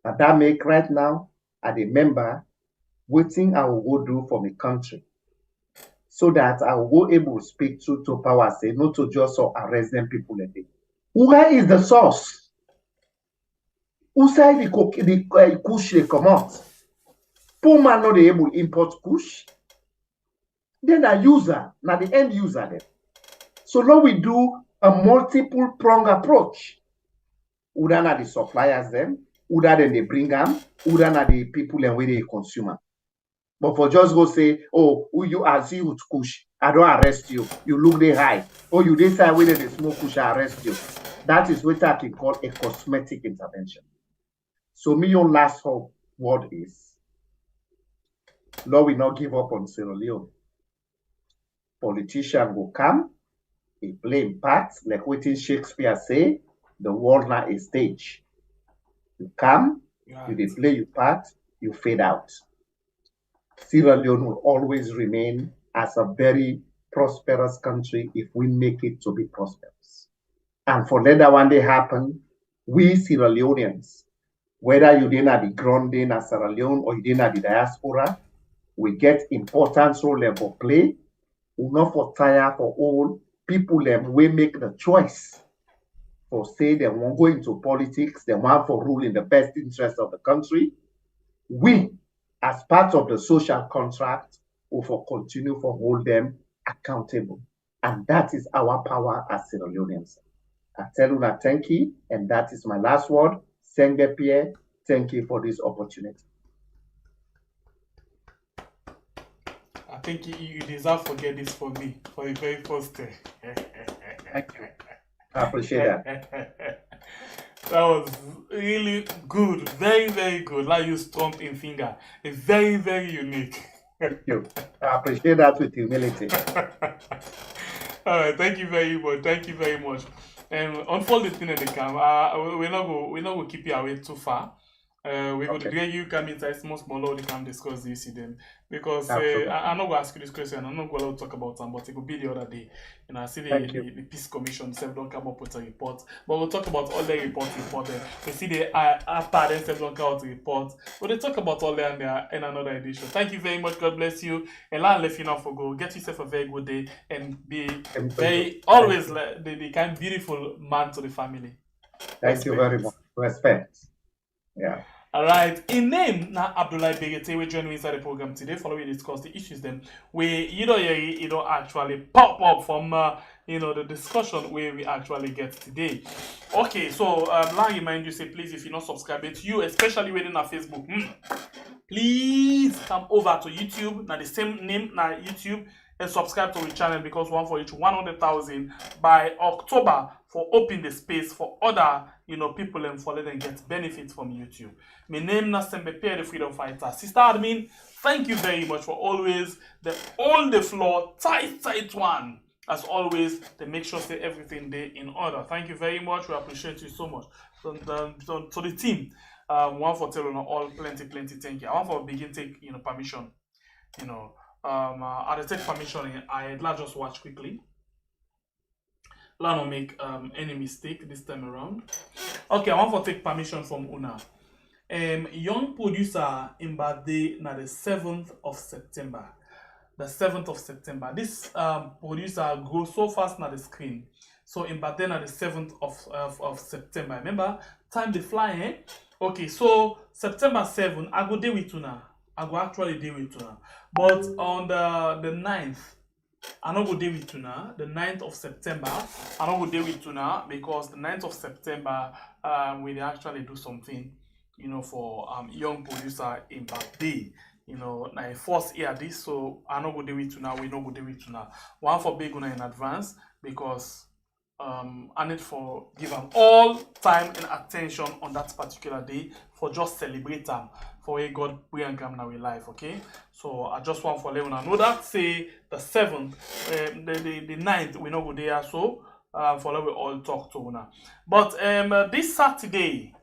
And that make right now, I remember waiting I will go do for my country. So that I will go able to speak to power, say, not to just arrest them people. Where is the source? Who say the kush they come out? Poor man not able to import kush. Then a user, not the end user then. So now we do a multiple prong approach. Uda na the suppliers them, Uda then they bring them, Uda na the people and where they consumer. But for just go say, oh, who you are see with kush, I don't arrest you. You look they high. Or you decide whether they smoke kush, I arrest you. That is what I can call a cosmetic intervention. So me your last hope word is, Lord will not give up on Sierra Leone. Politician will come, he play parts, like what Shakespeare say, the world now is stage. You come, you play your part, you fade out. Sierra Leone will always remain as a very prosperous country if we make it to be prosperous. And for that one day happen, we Sierra Leoneans, whether you didn't have the ground in Sierra Leone or you didn't have the diaspora, we get important role level play. We not for tire for all people them we make the choice for say they won't go into politics, they want for rule in the best interest of the country. We, as part of the social contract, will for continue for hold them accountable. And that is our power as Sierra Leoneans. I tell you that thank you, and that is my last word. Sengbe Pierre, thank you for this opportunity. I think you deserve to get this for me for the very first time. Thank you. I appreciate that. That was really good. Very, very good. Like you stomp in finger. It's very, very unique. Thank you. I appreciate that with humility. All right. Thank you very much. Thank you very much. And unfold the thing in the camera. We're not going to keep you away too far. We're going to bring you come inside small we can discuss this with them. Because I'm not going to ask you this question, I'm not going to talk about them, but it could be the other day. You know, I see the Peace Commission themselves don't come up with a report. But we'll talk about all the reported. We see the APA themselves don't come out with a report. But they talk about all that in another edition. Thank you very much. God bless you. And I'll let you know for go. Get yourself a very good day and be very always the kind of beautiful man to the family. Thank you very much. Respect. Yeah. All right. In name now Abdullah Begete, we join me inside the program today. Following discuss the issues them where you know actually pop up from the discussion where we actually get today. Okay, so let me remind you, say please, if you're not subscribed to you, especially within our Facebook, please come over to YouTube. Now the same name now YouTube. And subscribe to the channel because one for each 100,000 by October for open the space for other people and for let them get benefits from YouTube. My name is Sembepe, the freedom fighter. Sister Admin, thank you very much for always all the floor tight one. As always, to make sure say everything there in order. Thank you very much. We appreciate you so much. So the team, one for telling all plenty thank you. I want for begin take permission. I'll take permission. I'd just watch quickly. Let not make any mistake this time around. Okay, I want to take permission from Una. Young producer in birthday na the 7th of September. The 7th of September. This producer goes so fast na the screen. So in birthday na the 7th of September. Remember, time they fly, eh? Okay, so September 7, I go day with Una. I go actually deal with Tuna. But on the 9th, I don't go deal with Tuna. The 9th of September, I don't go deal with Tuna because the 9th of September, we actually do something, for young producer in birthday. Na first year this, so I don't go deal with Tuna. We don't go deal with Tuna. One for big Una in advance because I need for give them all time and attention on that particular day for just celebrate them for a God bring come now in life, okay? So I just want for let you know that say the 7th, the 9th we not go there, so for let we all talk to una. But this Saturday,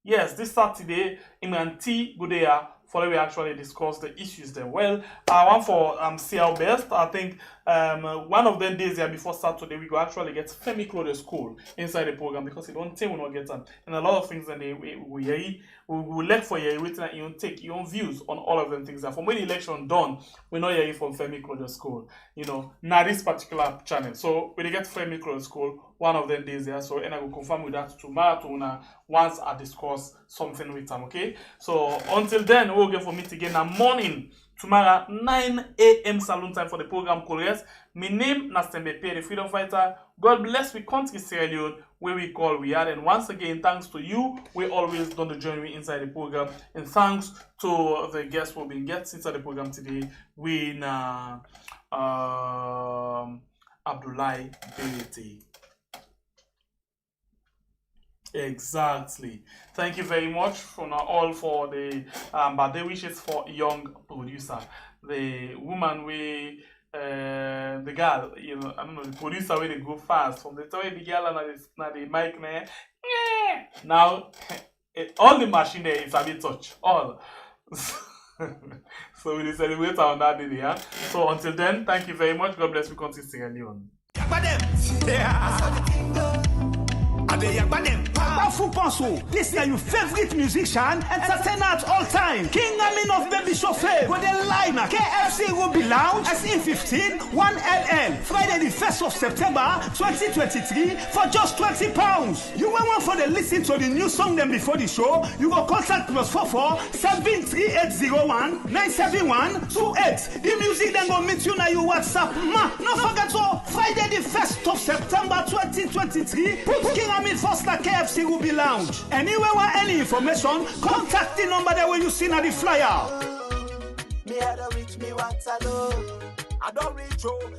yes, this Saturday in Anti go there for we actually discuss the issues there. Well, I want for see our best. I think one of them days here before Saturday we go actually get Femi Clothes School inside the program because it don't take we not get them. And a lot of things that we look for you written and you take your own views on all of them things. And from when the election done, we know you from Femi Clothes School. Now this particular channel. So when you get Femi Clothes School, one of them days there. So and I will confirm with that tomorrow once I discuss something with them. Okay. So until then, we'll get for meet again in the morning. Tomorrow 9 a.m. Salone time for the program Colors. My name is Sembepe, the freedom fighter. God bless we country Sierra Leone where we call we are. And once again, thanks to you, we always done the journey inside the program. And thanks to the guests we've been getting inside the program today. We Abdullah Berete. Exactly. Thank you very much for all for the birthday wishes for young producer. The woman the girl, I don't know, the producer where they go fast from the time the girl and the mic man. Now all the machine there is a bit touch. All. So we celebrate on that day, yeah. So until then, thank you very much. God bless you. Continue Sierra Leone. This is your favorite musician, entertainer at all time. King Amin of Baby Chauffeur. Go the line, KFC Ruby Lounge, SE15, 1LL. Friday the 1st of September 2023 for just £20. You will want for the listen to the new song them before the show. You will contact +44 73801 971 28. The music then go meet you now your WhatsApp. No forget to Friday the 1st of September 2023. Put King Amin first at KFC Ruby Lounge. Anywhere want any information, contact the number that you see on the flyer. Me had a reach me once alone. I don't reach home.